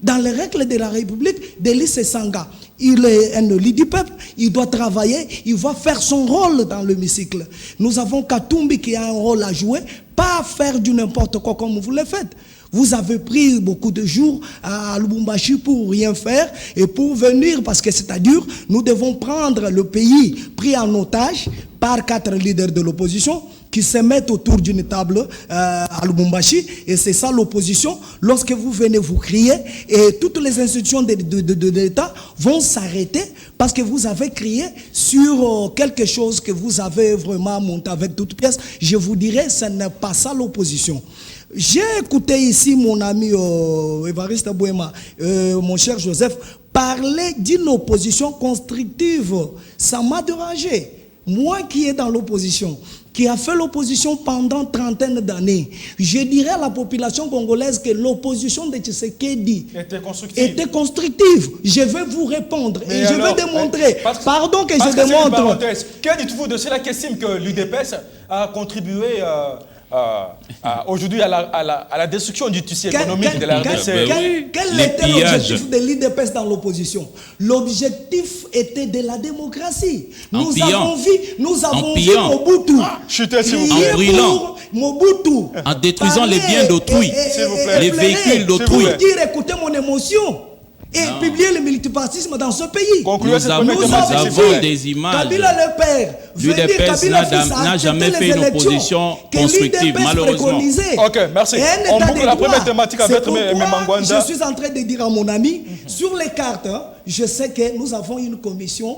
Dans les règles de la République, Delis Sanga, il est un élu du peuple, il doit travailler, il va faire son rôle dans l'hémicycle. Nous avons Katumbi qui a un rôle à jouer, pas faire du n'importe quoi comme vous le faites. Vous avez pris beaucoup de jours à Lubumbashi pour rien faire et pour venir, parce que c'est-à-dire, nous devons prendre le pays pris en otage par 4 leaders de l'opposition qui se mettent autour d'une table à Lubumbashi, et c'est ça l'opposition. Lorsque vous venez vous crier, et toutes les institutions de l'État vont s'arrêter parce que vous avez crié sur quelque chose que vous avez vraiment monté avec toute pièce. Je vous dirais, ce n'est pas ça l'opposition. J'ai écouté ici mon ami Évariste Bouema, mon cher Joseph, parler d'une opposition constructive. Ça m'a dérangé. Moi qui est dans l'opposition, qui a fait l'opposition pendant 30 d'années, je dirais à la population congolaise que l'opposition de Tshisekedi était constructive. Je vais vous répondre et je vais démontrer. Pardon que je démontre. Que dites-vous de cela qui estime que l'UDPS a contribué aujourd'hui à la destruction du tissu économique de la RDC? Quel était l'objectif de l'UDPS dans l'opposition? L'objectif était de la démocratie. Nous avons vu Mobutu Mobutu en détruisant les biens d'autrui, les véhicules d'autrui. Écoutez mon émotion. Et publier le multipartisme dans ce pays. Nous avons des images. Kabila le père. L'UDPS n'a jamais fait une opposition constructive, malheureusement. Ok, merci. On boucle la première thématique avec Memangwanda. Je suis en train de dire à mon ami, sur les cartes, je sais que nous avons une commission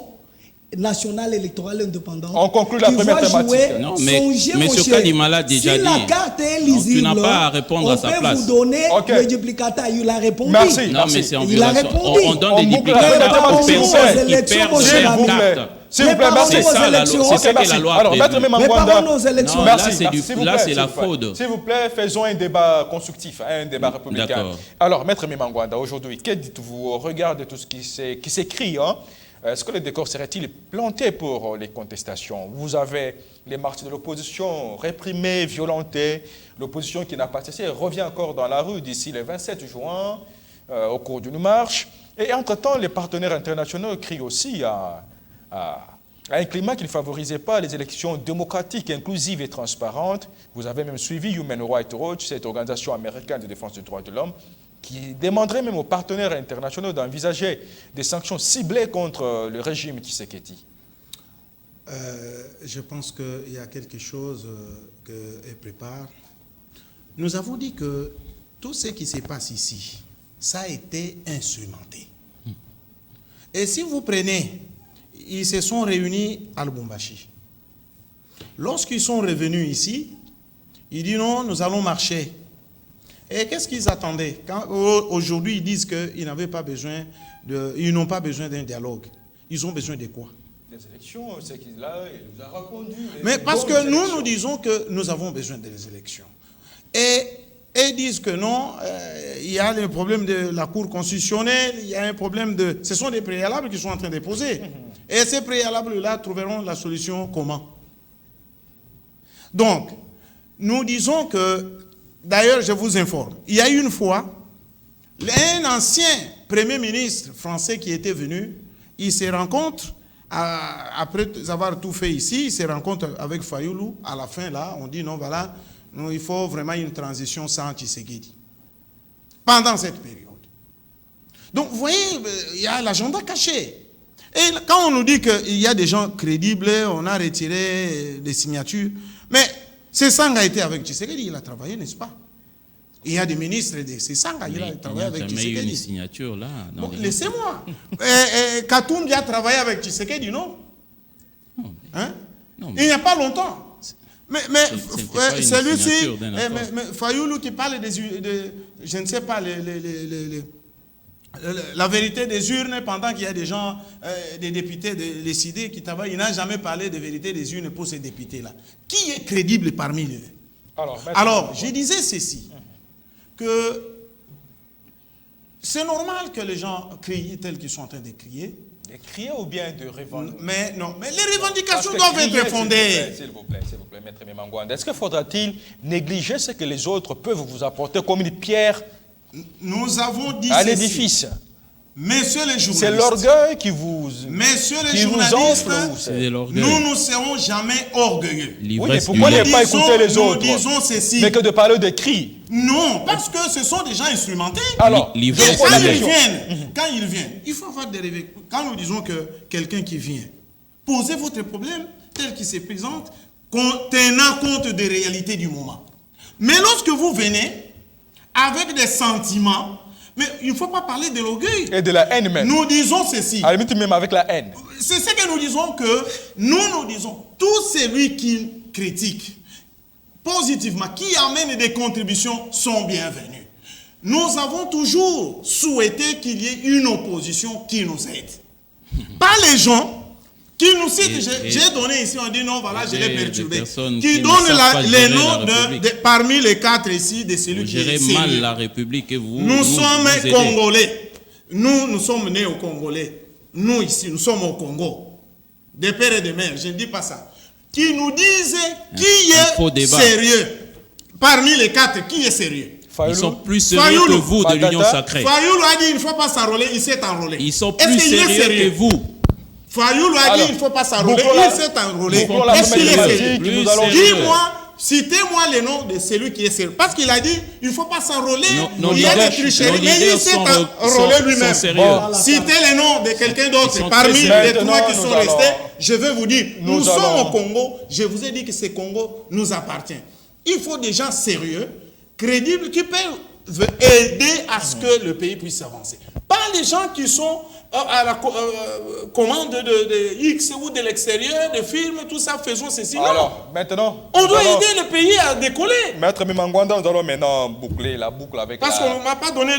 nationale électorale indépendante. On conclut la première thématique. Non, mais M. Kadimala a déjà dit. Si la carte est lisible, tu n'as pas à répondre à sa place. On peut vous donner le duplicata. Il a répondu. Merci. Non, mais c'est en Il a violation. répondu. On donne des duplicata aux personnes qui perdent leur carte. S'il vous plaît, merci. C'est ça que la loi prévoit. Maître Memangwanda. Là, c'est la fraude. S'il vous plaît, faisons un débat constructif, un débat républicain. Alors, Maître Memangwanda, aujourd'hui, que dites-vous au regard de tout ce qui s'écrit, est-ce que le décor serait-il planté pour les contestations? Vous avez les marches de l'opposition réprimées, violentées. L'opposition qui n'a pas cessé revient encore dans la rue d'ici le 27 juin au cours d'une marche. Et entre-temps, les partenaires internationaux crient aussi à un climat qui ne favorisait pas les élections démocratiques, inclusives et transparentes. Vous avez même suivi Human Rights Watch, cette organisation américaine de défense des droits de l'homme, qui demanderait même aux partenaires internationaux d'envisager des sanctions ciblées contre le régime Tshisekedi. Je pense qu'il y a quelque chose qu'elle prépare. Nous avons dit que tout ce qui se passe ici, ça a été instrumenté. Et si vous prenez, ils se sont réunis à Lubumbashi. Lorsqu'ils sont revenus ici, ils disent non, nous allons marcher. Et qu'est-ce qu'ils attendaient? Aujourd'hui, ils disent qu'ils n'avaient pas besoin ils n'ont pas besoin d'un dialogue. Ils ont besoin de quoi? Des élections, c'est qu'il nous a répondu. Mais parce que nous disons que nous avons besoin des élections. Et ils disent que non, il y a le problème de la Cour constitutionnelle, il y a un problème de... Ce sont des préalables qu'ils sont en train de poser. Et ces préalables-là trouveront la solution comment? Donc, nous disons que... D'ailleurs, je vous informe, il y a eu une fois, un ancien Premier ministre français qui était venu, il se rencontre, après avoir tout fait ici, il se rencontre avec Fayoulou. À la fin, là, on dit non, voilà, il faut vraiment une transition sans Tshisekedi. Pendant cette période. Donc, vous voyez, il y a l'agenda caché. Et quand on nous dit qu'il y a des gens crédibles, on a retiré des signatures, mais... Sesanga était avec Tshisekedi, il a travaillé, n'est-ce pas? Il y a des ministres de Sesanga, il a travaillé avec Tshisekedi. Il y a une signature là. Bon, laissez-moi. Katoumbi a travaillé avec Tshisekedi, non? Hein? Non, mais... Il n'y a pas longtemps. Mais celui-ci, Fayoulou qui parle je ne sais pas, la vérité des urnes pendant qu'il y a des gens, des députés décidés qui travaillent, il n'a jamais parlé de vérité des urnes pour ces députés-là. Qui est crédible parmi eux? Alors, je disais ceci, que c'est normal que les gens crient tels qu'ils sont en train de crier. De crier ou bien de revendiquer? Mais non, mais les revendications doivent être fondées. S'il vous plaît, Maître Mimangwanda. Est-ce qu'il faudra-t-il négliger ce que les autres peuvent vous apporter comme une pierre Nous avons dit à ceci. l'édifice? Messieurs les journalistes. C'est l'orgueil qui vous, Messieurs les qui vous journalistes, enfle ou c'est- nous ne serons jamais orgueilleux. Oui, mais L'ivresse pourquoi du ne lait. pas écouter les Nous autres, disons ceci. mais que de parler de cris? Non, parce que ce sont des gens instrumentés. Alors, Et L'ivresse quand du ils lait. viennent, il faut avoir des réveils. Quand nous disons que quelqu'un qui vient, posez votre problème tel qu'il se présente, tenant compte des réalités du moment. Mais lorsque vous venez avec des sentiments, mais il ne faut pas parler de l'orgueil. et de la haine même. Nous disons ceci. À la limite même avec la haine. C'est ce que nous disons que nous disons, tout celui qui critique positivement, qui amène des contributions sont bienvenus. Nous avons toujours souhaité qu'il y ait une opposition qui nous aide. Pas les gens qui nous citent, j'ai donné ici, on dit non, voilà, je l'ai perturbé. Qui donnent les noms parmi les 4 ici de celui Vous qui est gérez sérieux. mal la République et vous Nous sommes aidez. Congolais. Nous sommes nés au Congolais. Nous ici, nous sommes au Congo. Des pères et des mères, je ne dis pas ça. Qui nous disent qui faux est débat. sérieux. Parmi les 4, qui est sérieux? Ils sont plus sérieux Fayoulou. que vous de l'Union sacrée. Fayoulou a dit il ne faut pas s'enrôler, il s'est enrôlé. Ils sont Est-ce plus qu'il est sérieux que vous. Fayoulou a dit Alors, il ne faut pas s'enrôler, bouclons la- il s'est enrôlé. bouclons la Est-ce qu'il est thématique, sérieux? Plus nous allons- sérieux. Dis-moi, citez-moi le nom de celui qui est sérieux. Parce qu'il a dit il ne faut pas s'enrôler, Nos il y a leaders- des tricheries, nos mais il leaders s'est sont enrôlé lui-même. sérieux. Bon. Citez le nom de quelqu'un Ils d'autre sont parmi très les sérieux. 3 qui Maintenant, sont nous allons- restés. Je vais vous dire, nous nous sommes allons- au Congo. Je vous ai dit que ce Congo nous appartient. Il faut des gens sérieux, crédibles, qui peuvent aider à ce que le pays puisse avancer. Pas les gens qui sont à la commande de X ou de l'extérieur, de films, tout ça, faisons ceci. Non. Alors, maintenant, On doit nous allons- aider le pays à décoller. Maître Mimangwanda, nous allons maintenant boucler la boucle avec Parce la... qu'on ne m'a pas donné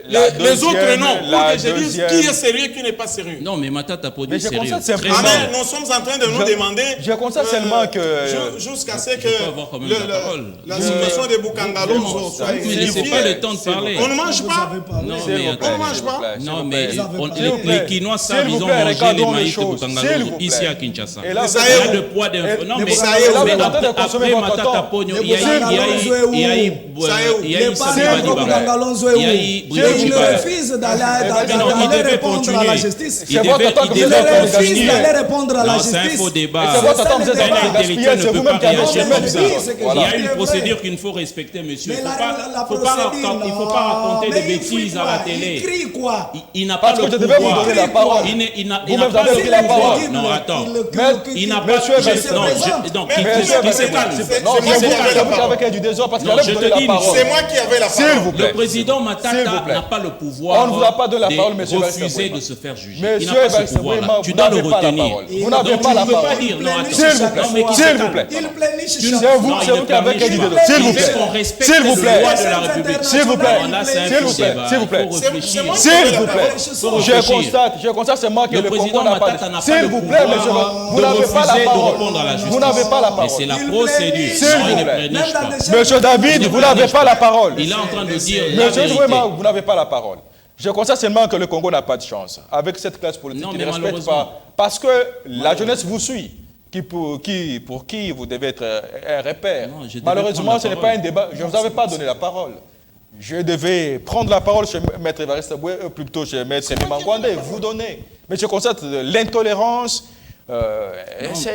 la les autres deuxième, noms pour la que je dise deuxième. qui est sérieux et qui n'est pas sérieux. Non, mais Matata Podi Mais je sérieux. constate simplement- Très Ah, sérieux. mais nous sommes en train de nous demander. je constate seulement que- Jusqu'à ce que peux avoir quand même la parole. la situation de Boukangalonzo soit Vous ne laissez vérifiée. pas le temps de parler. On ne mange Vous pas. avez parlé. Non, S'il mais vous plaît, attends. mange s'il pas. vous plaît, s'il Non, vous mais plaît. Vous avez on- parlé. les Quinois savent, S'il ils vous ont plaît, mangé les regardons les maïs de choses. S'il Boukangalonzo vous plaît. ici à Kinshasa. Et là, Mais vous ça avez- y est, Il y a de poids d'info. Non, mais ça y est, là, mais vous êtes en train de après consommer votre Matata temps. Pogno, Les il y a eu Boukangalonzo est où? il y a eu Les parents S'il vous de plaît. Boukangalonzo Il y a est eu où? Brigitte Il Chibala. refuse d'aller non, il d'aller devait répondre à la continuer. justice. Il C'est votre devait- temps il que vous Il êtes devait en train de refuse gaspiller. d'aller répondre à la Non, c'est un justice. faux débat. Et c'est votre temps que vous êtes en train de Un gaspiller, intellectuel c'est ne peut vous-même pas qui avez réagir acheté comme ça. ça. ce que Il Voilà. y a je une dis est procédure vrai. qu'il faut respecter, monsieur. Mais Il ne faut la pas procédure, raconter des mais il bêtises crie à la quoi? télé. Il crie quoi? Il n'a Parce pas que le je devais vous pouvoir. donner la parole. Il n'a Vous-même pas avez le pris la pouvoir. parole. Non, attends. Il n'a Monsieur pas... Vincent. Non, présente. qui se calme. c'est Non, moi c'est qui vous avais la qui parole. avez du désordre parce qu'il Non, allait je vous te donner dis, la parole. C'est moi qui avais la S'il parole. vous plaît. Le président S'il vous Matata plaît. n'a pas le pouvoir On ne vous a pas donné la parole, monsieur de Vincent refuser Bouema. de se faire juger. Il n'a Monsieur pas ce Vincent pouvoir-là. Bouema, Tu vous dois le n'avez pas la retenir. parole. Vous n'avez Donc, pas tu la ne peux pas parole. dire non, attends. S'il vous plaît. Non, mais qui S'il se vous calme. plaît. Il pleurniche C'est chaque vous, fois. c'est vous qui avez pleurniche dit pas. de S'il vous Il plaît. fait qu'on respecte S'il vous le plaît. loi de la République. S'il vous plaît. Non, là, c'est un S'il vous faux plaît. débat. S'il vous plaît. Il faut réfléchir. moi qui S'il avais la vous plaît. parole. Je constate seulement que Le le Congo président n'a pas Matata n'a pas S'il le vous plaît, pouvoir monsieur, vous de n'avez pas refuser la de parole. répondre à la justice. Vous n'avez pas la Mais parole. c'est la Il procédure. pleurniche. S'il Non, vous il ne plaît. pleurniche Même pas. dans des Monsieur David, vous n'avez pas la parole. Il est en train de dire la Monsieur vérité. Jouema, vous n'avez pas la parole. Je constate seulement que le Congo n'a pas de chance avec cette classe politique Non, qui mais ne respecte malheureusement. pas. Parce que la jeunesse vous suit. Pour qui vous devez être un repère. Non, je devais Malheureusement, prendre ce la n'est parole. pas un débat. Je ne vous avais pas donné la parole. Je devais prendre la parole chez Maître Evariste Boué, plutôt chez Maître Mimangwanda et vous donner. Mais je constate l'intolérance.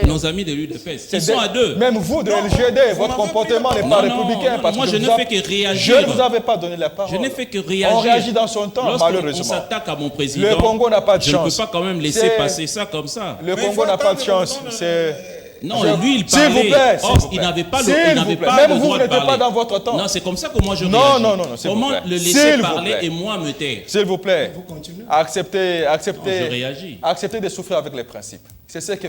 Nos amis de l'UDPS, ils sont à deux. Même vous, de LGD, votre comportement n'est pas républicain. Parce moi, que je ne fais que réagir. Je ne vous avais pas donné la parole. Je n'ai fait que réagir. On réagit dans son temps, Lorsqu'on malheureusement. s'attaque à mon président, Le Congo n'a pas de je chance. ne peux pas quand même laisser C'est- passer ça comme ça. Le Mais Congo il n'a faut pas de attendre chance. le temps de- C'est... Non, Je- lui, il S'il parlait. vous plaît, s'il Or, vous il plaît. n'avait pas le, S'il il vous n'avait plaît. pas Même le vous, droit vous de n'étiez parler. pas dans votre temps. Non, c'est comme ça que moi je Non, réagis. non, non, s'il vous Comment plaît. le S'il laisser vous parler plaît. et moi me taire? S'il vous plaît, continuez. acceptez, Non, je réagis. acceptez de souffrir avec les principes. C'est ce qui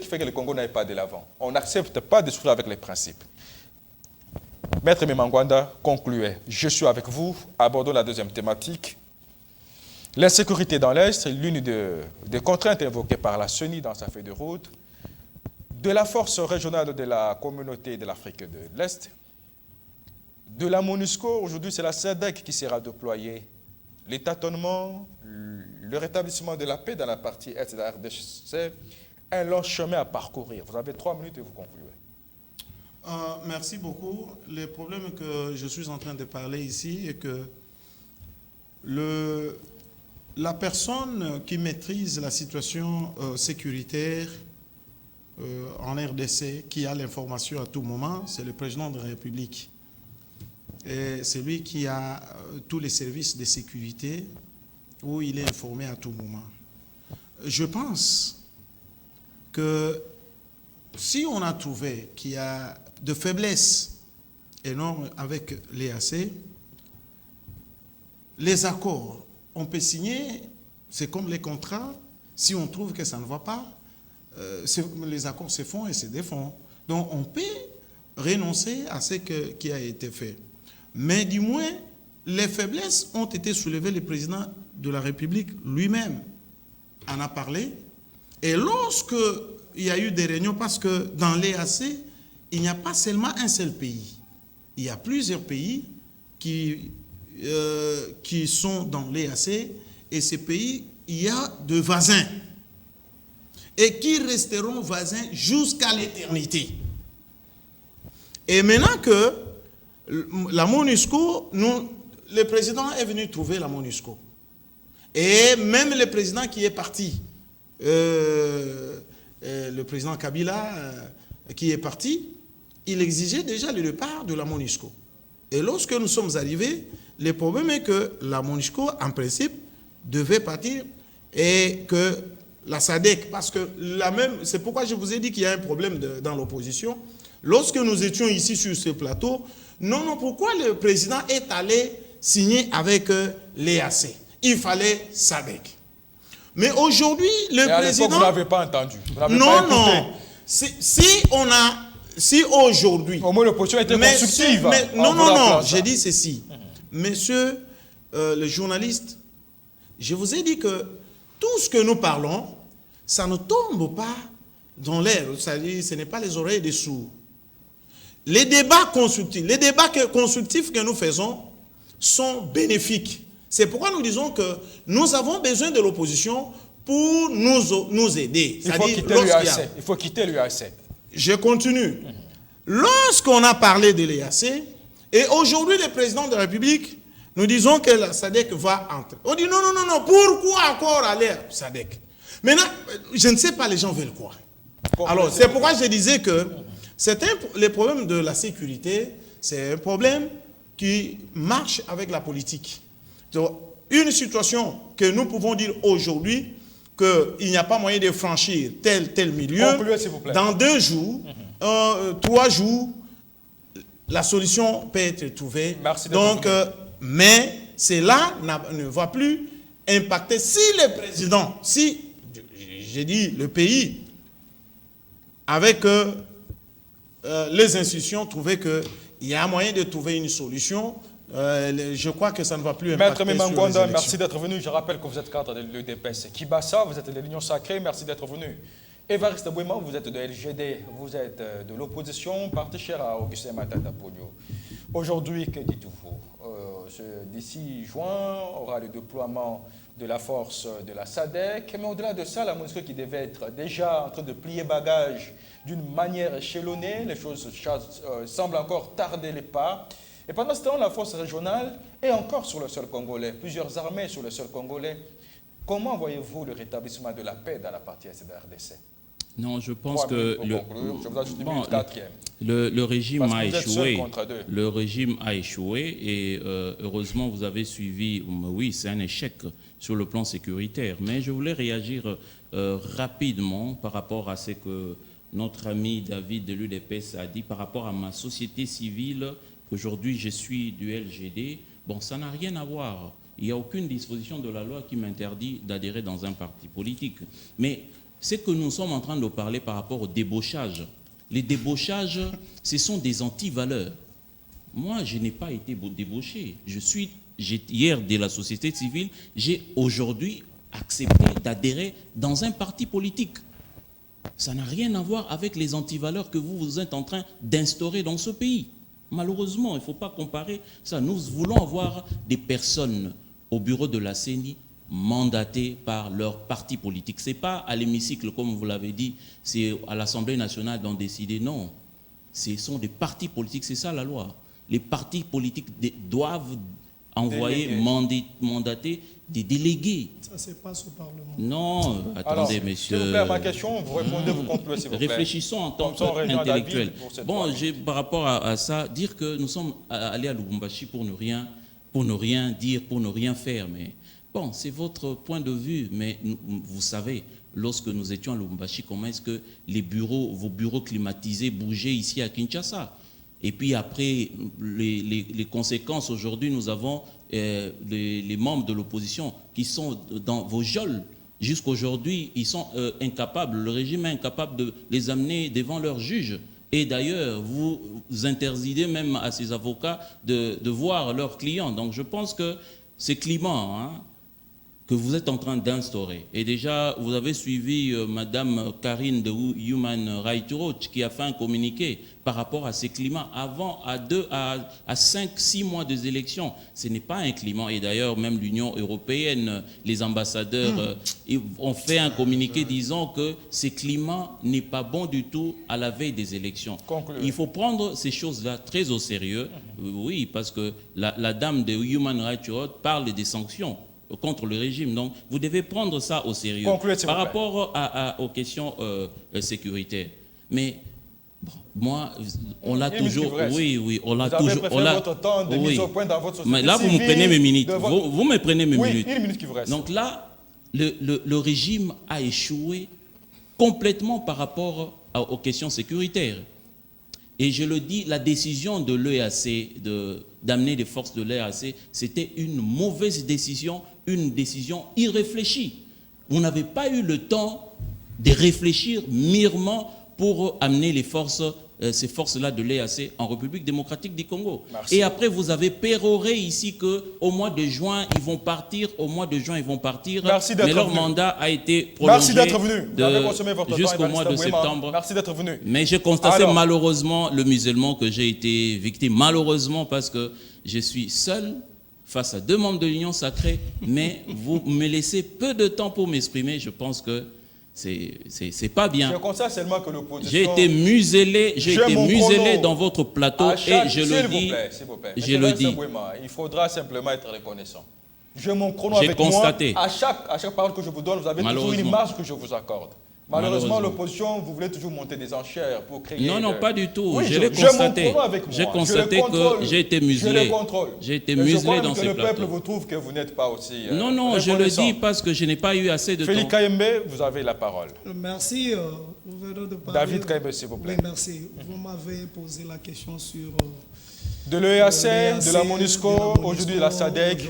fait que le Congo n'aille pas de l'avant. On n'accepte pas de souffrir avec les principes. Maître Mimangwanda concluait. Je suis avec vous. Abordons la deuxième thématique. L'insécurité dans l'Est, l'une des contraintes évoquées par la CENI dans sa feuille de route, de la force régionale de la communauté de l'Afrique de l'Est, de la MONUSCO, aujourd'hui c'est la SADC qui sera déployée, les tâtonnements, le rétablissement de la paix dans la partie est de la RDC, un long chemin à parcourir. Vous avez 3 minutes et vous concluez. Merci beaucoup. Le problème que je suis en train de parler ici est que la personne qui maîtrise la situation sécuritaire en RDC, qui a l'information à tout moment, c'est le président de la République. Et c'est lui qui a tous les services de sécurité où il est informé à tout moment. Je pense que si on a trouvé qu'il y a de faiblesses énormes avec l'EAC, les accords, on peut signer, c'est comme les contrats, si on trouve que ça ne va pas, les accords se font et se défont. Donc on peut renoncer à ce qui a été fait. Mais du moins, les faiblesses ont été soulevées, le président de la République lui-même en a parlé. Et lorsque il y a eu des réunions, parce que dans l'EAC, il n'y a pas seulement un seul pays. Il y a plusieurs pays qui sont dans l'EAC, et ces pays, il y a de voisins, et qui resteront voisins jusqu'à l'éternité. Et maintenant que la MONUSCO, le président est venu trouver la MONUSCO. Et même le président qui est parti, le président Kabila qui est parti, il exigeait déjà le départ de la MONUSCO. Et lorsque nous sommes arrivés, le problème est que la MONUSCO, en principe, devait partir et que la SADC, parce que c'est pourquoi je vous ai dit qu'il y a un problème dans l'opposition. Lorsque nous étions ici sur ce plateau, non, pourquoi le président est allé signer avec l'EAC? Il fallait SADC. Mais aujourd'hui, le président... Vous n'avez pas entendu. Non. Si aujourd'hui... Au moins l'opposition était constructive. Non, j'ai dit ceci. Monsieur le journaliste, je vous ai dit que tout ce que nous parlons, ça ne tombe pas dans l'air. C'est-à-dire, ce n'est pas les oreilles des sourds. Les débats constructifs que nous faisons sont bénéfiques. C'est pourquoi nous disons que nous avons besoin de l'opposition pour nous aider. Il faut quitter l'UAC. Je continue. Lorsqu'on a parlé de l'EAC, et aujourd'hui le président de la République, nous disons que la SADC va entrer. On dit non, pourquoi encore aller à SADC? Maintenant, je ne sais pas, les gens veulent quoi. Alors, c'est pourquoi je disais que le problème de la sécurité, c'est un problème qui marche avec la politique. Donc, une situation que nous pouvons dire aujourd'hui qu'il n'y a pas moyen de franchir tel milieu, concluez, s'il vous plaît. Dans 2 jours, 3 jours, la solution peut être trouvée. Merci. Donc, mais cela ne va plus impacter si le président, j'ai dit le pays, avec les institutions, trouvaient qu'il y a moyen de trouver une solution. Je crois que ça ne va plus impacter. Maître Mimangonda, merci d'être venu. Je rappelle que vous êtes cadre de l'UDPS. Kibassa, vous êtes de l'Union Sacrée, merci d'être venu. Évariste Bouima, vous êtes de LGD, vous êtes de l'opposition, parti cher à Augustin Matata Pogno. Aujourd'hui, que dites-vous? D'ici juin, aura le déploiement de la force de la SADC, mais au-delà de ça, la MONUSCO qui devait être déjà en train de plier bagages d'une manière échelonnée, les choses semblent encore tarder les pas. Et pendant ce temps, la force régionale est encore sur le sol congolais, plusieurs armées sur le sol congolais. Comment voyez-vous le rétablissement de la paix dans la partie est de la RDC? Non, je pense que le régime a échoué. Le régime a échoué et heureusement vous avez suivi. Oui, c'est un échec sur le plan sécuritaire. Mais je voulais réagir rapidement par rapport à ce que notre ami David de l'UDPS a dit par rapport à ma société civile. Aujourd'hui, je suis du LGD. Bon, ça n'a rien à voir. Il n'y a aucune disposition de la loi qui m'interdit d'adhérer dans un parti politique. Mais c'est que nous sommes en train de parler par rapport au débauchage. Les débauchages, ce sont des antivaleurs. Moi, je n'ai pas été débauché. Hier, de la société civile, j'ai aujourd'hui accepté d'adhérer dans un parti politique. Ça n'a rien à voir avec les antivaleurs que vous êtes en train d'instaurer dans ce pays. Malheureusement, il ne faut pas comparer ça. Nous voulons avoir des personnes au bureau de la CENI mandatés par leur parti politique. Ce n'est pas à l'hémicycle, comme vous l'avez dit, c'est à l'Assemblée nationale d'en décider. Non, ce sont des partis politiques, c'est ça la loi. Les partis politiques doivent envoyer, mandater des délégués. Ça se passe au Parlement. Non, attendez, alors, messieurs. S'il vous plaît, à ma question, vous répondez, vous concluez, s'il vous plaît. Réfléchissons en tant qu'intellectuels. Bon, par rapport à ça, dire que nous sommes allés à Lubumbashi pour ne rien dire, pour ne rien faire, mais bon, c'est votre point de vue, mais vous savez, lorsque nous étions à Lubumbashi, comment est-ce que vos bureaux climatisés bougeaient ici à Kinshasa? Et puis après, les conséquences, aujourd'hui, nous avons les membres de l'opposition qui sont dans vos geôles. Jusqu'aujourd'hui, ils sont incapables, le régime est incapable de les amener devant leurs juges. Et d'ailleurs, vous interdisez même à ces avocats de voir leurs clients. Donc je pense que c'est climat que vous êtes en train d'instaurer. Et déjà, vous avez suivi Madame Karine de Human Rights Watch qui a fait un communiqué par rapport à ces climats avant, à 5-6 mois des élections. Ce n'est pas un climat. Et d'ailleurs, même l'Union européenne, les ambassadeurs ont fait un communiqué disant que ce climat n'est pas bon du tout à la veille des élections. Concluez. Il faut prendre ces choses-là très au sérieux. Oui, parce que la dame de Human Rights Watch parle des sanctions contre le régime. Donc, vous devez prendre ça au sérieux. Concluez, par rapport aux questions sécuritaires. Mais bon, moi, on l'a toujours... Oui, on l'a toujours... Vous avez votre temps de mise au point dans votre société. Mais là, vous me prenez mes minutes. Vous me prenez mes minutes. Oui, une minute qui vous reste. Donc là, le régime a échoué complètement par rapport aux questions sécuritaires. Et je le dis, la décision de l'EAC, d'amener des forces de l'EAC, c'était une mauvaise décision, une décision irréfléchie. Vous n'avez pas eu le temps de réfléchir mûrement pour amener ces forces-là de l'EAC en République démocratique du Congo. Merci. Et après, vous avez péroré ici qu'au mois de juin, ils vont partir. Merci d'être mais leur venu. mandat a été prolongé. Merci d'être venu. Vous avez consommé votre temps, jusqu'au mois de septembre. Merci d'être venu. Mais j'ai constaté malheureusement le musulman que j'ai été victime. Malheureusement parce que je suis seul face à 2 membres de l'Union sacrée. Mais vous me laissez peu de temps pour m'exprimer. Je pense que c'est pas bien. Je constate seulement que l'opposition... J'ai été muselé, dans votre plateau et je le dis. S'il vous plaît. Je le dis. Il faudra simplement être reconnaissant. J'ai mon chrono avec constaté. moi. À chaque parole que je vous donne, vous avez toujours une marge que je vous accorde. Malheureusement, l'opposition, vous voulez toujours monter des enchères pour créer... Non, pas du tout. Oui, je l'ai constaté. J'ai constaté que j'ai été muselé. Je le contrôle. J'ai été muselé dans ces plateaux. Le peuple vous trouve que vous n'êtes pas aussi... Non, je le dis parce que je n'ai pas eu assez de temps. Félix Kayembe, vous avez la parole. Merci. Vous venez de parler... David Kayembe, s'il vous plaît. Oui, merci. Vous m'avez posé la question sur... de l'EAC, de la MONUSCO, aujourd'hui de la SADC,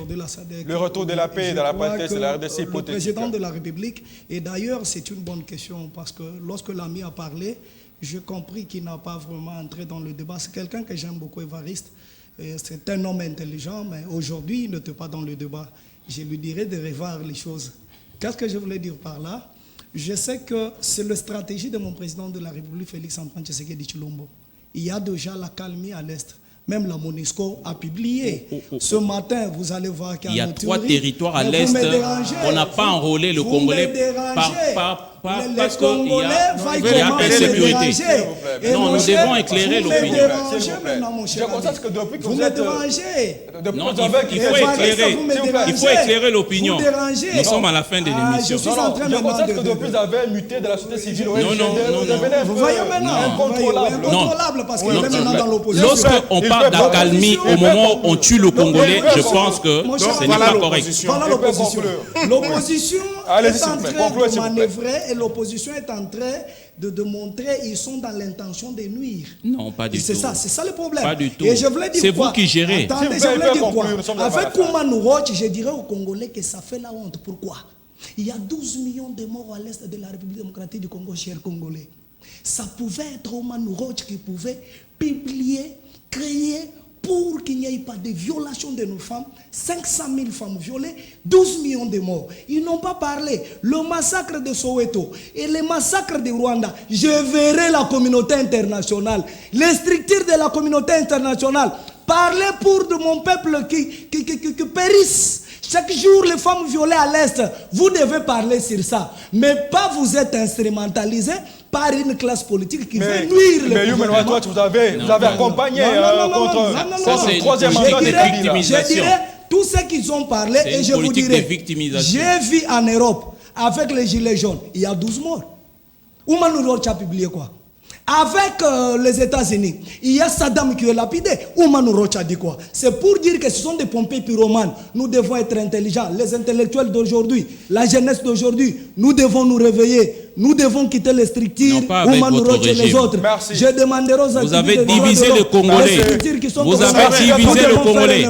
le retour de la paix dans la parenthèse de la RDC hypothétique. Le président de la République, et d'ailleurs c'est une bonne question parce que lorsque l'ami a parlé, j'ai compris qu'il n'a pas vraiment entré dans le débat. C'est quelqu'un que j'aime beaucoup, Évariste. C'est un homme intelligent, mais aujourd'hui il n'était pas dans le débat. Je lui dirais de revoir les choses. Qu'est-ce que je voulais dire par là? Je sais que c'est la stratégie de mon président de la République, Félix Antoine Tshisekedi Tshilombo. Il y a déjà la calmie à l'Est. Même la MONUSCO a publié. Ce matin, vous allez voir qu'il y a 3 territoires à l'Est. On n'a pas enrôlé le Congolais parce qu'il y a insécurité. Non, nous devons éclairer l'opinion. Je constate que depuis que vous êtes... Non, il faut éclairer l'opinion. Nous sommes à la fin de l'émission. Je constate que depuis vous avez muté de la société civile. Non. Vous voyez maintenant, incontrôlable parce qu'il est maintenant dans l'opposition. Lorsqu'on parle d'accalmie au moment où on tue le Congolais, je pense que ce n'est pas correct. Voilà l'opposition. L'opposition est en train de manœuvrer et l'opposition est en train de montrer qu'ils sont dans l'intention de nuire. Non, pas du tout. C'est ça le problème. Pas du tout. Et je voulais dire c'est vous qui gérez. Attendez, je voulais dire quoi? Avec Koumanu Roch, je dirais aux Congolais que ça fait la honte. Pourquoi? Il y a 12 millions de morts à l'est de la République démocratique du Congo, chers Congolais. Ça pouvait être Koumanu Roch qui pouvait publier, créer, pour qu'il n'y ait pas de violation de nos femmes, 500 000 femmes violées, 12 millions de morts. Ils n'ont pas parlé. Le massacre de Soweto et le massacre de Rwanda, je verrai la communauté internationale, les structures de la communauté internationale, parler pour de mon peuple qui périsse. Chaque jour, les femmes violées à l'Est, vous devez parler sur ça. Mais pas vous êtes instrumentalisé par une classe politique qui veut nuire mais le gouvernement. toi, vous avez accompagné contre le troisième mandat des Kabila. Je dirais tout ce qu'ils ont parlé et je vous dirais, j'ai vu en Europe, avec les gilets jaunes, il y a 12 morts. Oumano Rocha a publié quoi? Avec les États-Unis, il y a Saddam qui est lapidé. Oumano Rocha dit quoi? C'est pour dire que ce sont des pompiers pyromanes. Nous devons être intelligents. Les intellectuels d'aujourd'hui, la jeunesse d'aujourd'hui, nous devons nous réveiller. Nous devons quitter les structures. Oumano Rocha et les autres. Merci. Je demanderai aux Vous avez divisé le Congolais. Vous avez divisé le Congolais.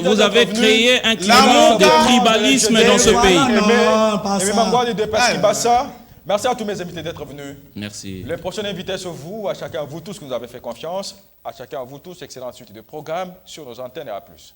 Vous avez créé un climat de tribalisme dans ce pays. Merci à tous mes invités d'être venus. Merci. Les prochains invités sont vous, à chacun de vous tous que nous avez fait confiance. À chacun de vous tous, excellente suite de programme sur nos antennes et à plus.